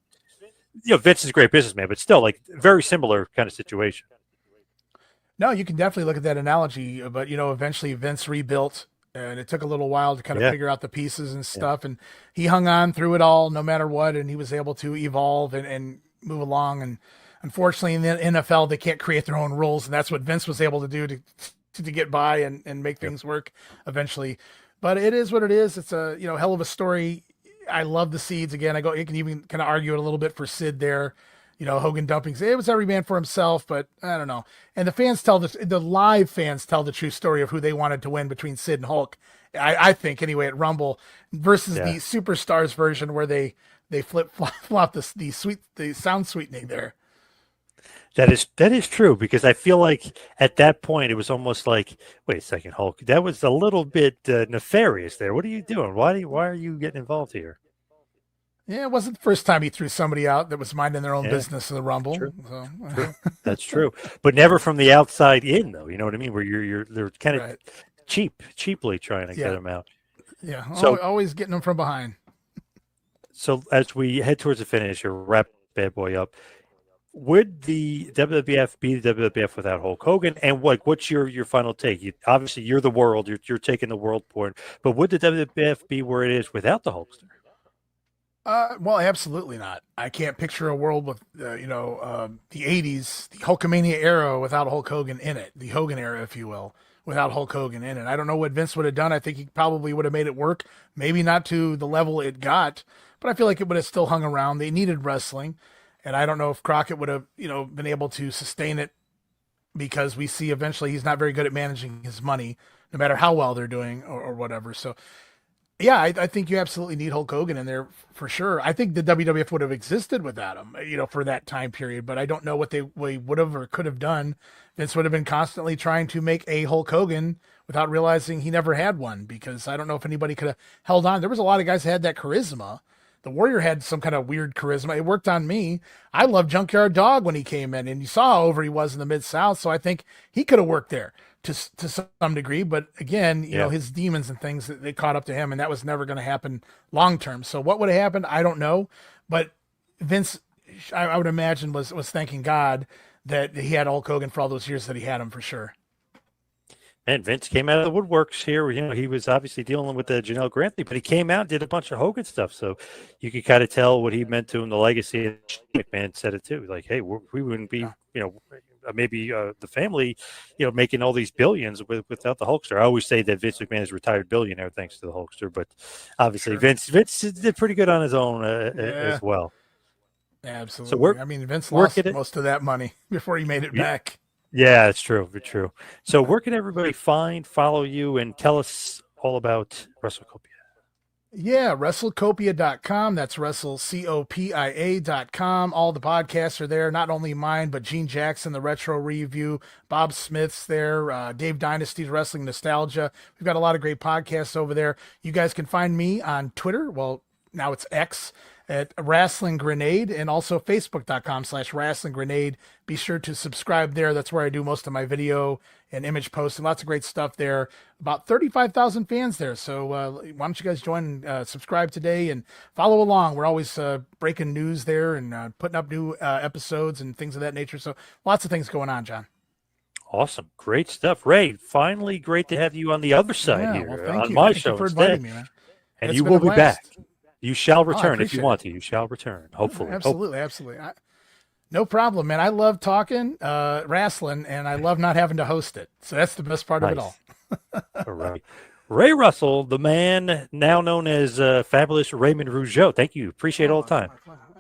Vince is a great businessman, but still, like, very similar kind of situation. No, you can definitely look at that analogy, but eventually Vince rebuilt, and it took a little while to kind of figure out the pieces and stuff, and he hung on through it all, no matter what, and he was able to evolve and move along. And unfortunately, in the NFL, they can't create their own rules, and that's what Vince was able to do to get by and make things work eventually. But it is what it is. It's a hell of a story. I love the Seeds again. You can even kind of argue it a little bit for Sid there. Hogan dumping. It was every man for himself, but I don't know. And the fans the live fans tell the true story of who they wanted to win between Sid and Hulk. I think anyway at Rumble versus the Superstars version where they flip flop the sound sweetening there. That is true because I feel like at that point it was almost like, wait a second, Hulk, that was a little bit nefarious there. What are you doing? Why are you getting involved here? Yeah, it wasn't the first time he threw somebody out that was minding their own Yeah, business in the Rumble. true, So, true. That's true, but never from the outside in, though. You know what I mean? Where they're kind of right. cheaply trying to get Yeah. him out. Yeah. So Always getting them from behind. so as we head towards the finish or wrap bad boy up, would the WWF be the WWF without Hulk Hogan? And what's your final take? Obviously, you're the world. You're taking the world point. But would the WWF be where it is without the Hulkster? Well, absolutely not. I can't picture a world with, the 80s, the Hulkamania era without Hulk Hogan in it, the Hogan era, if you will, without Hulk Hogan in it. I don't know what Vince would have done. I think he probably would have made it work. Maybe not to the level it got, but I feel like it would have still hung around. They needed wrestling. And I don't know if Crockett would have, been able to sustain it because we see eventually he's not very good at managing his money, no matter how well they're doing or whatever. So, yeah, I think you absolutely need Hulk Hogan in there for sure. I think the WWF would have existed without him, for that time period, but I don't know what they would have or could have done. Vince would have been constantly trying to make a Hulk Hogan without realizing he never had one, because I don't know if anybody could have held on. There was a lot of guys that had that charisma. The Warrior had some kind of weird charisma. It worked on me. I loved Junkyard Dog when he came in, and you saw how over he was in the Mid-South, so I think he could have worked there to some degree. But again, his demons and things, they caught up to him, and that was never going to happen long term. So what would have happened? I don't know. But Vince, I would imagine, was thanking God that he had Hulk Hogan for all those years that he had him, for sure. And Vince came out of the woodworks here. He was obviously dealing with the Janelle Grantley, but he came out and did a bunch of Hogan stuff. So you could kind of tell what he meant to him, the legacy. And McMahon said it too. Like, hey, we wouldn't be, maybe the family, making all these billions without the Hulkster. I always say that Vince McMahon is a retired billionaire thanks to the Hulkster, but obviously Sure. Vince did pretty good on his own as well. Absolutely. So Vince lost most of that money before he made it back. Yeah, it's true. Very true. So where can everybody follow you, and tell us all about WrestleCopia? Yeah, WrestleCopia.com. That's WrestleCopia.com. All the podcasts are there, not only mine, but Gene Jackson, the Retro Review, Bob Smith's there, Dave Dynasty's Wrestling Nostalgia. We've got a lot of great podcasts over there. You guys can find me on Twitter. Well, now it's X, at Wrestling Grenade, and also Facebook.com/Wrestling Grenade. Be sure to subscribe there. That's where I do most of my video and image posts, and lots of great stuff there. About 35,000 fans there. So why don't you guys join and subscribe today and follow along. We're always breaking news there and putting up new episodes and things of that nature. So lots of things going on, John. Awesome. Great stuff. Ray, finally great to have you on the other side here on my show. Thank you for inviting me, man. And you will be back. You shall return if you want to. You shall return, hopefully. Absolutely. No problem, man. I love talking wrestling, and I love not having to host it. So that's the best part of it all. All right. Ray Russell, the man now known as Fabulous Raymond Rougeau. Thank you. Appreciate all the time.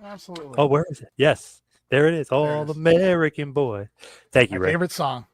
Absolutely. Oh, where is it? Yes, there it is. All American Boy. Thank you, Ray. Favorite song.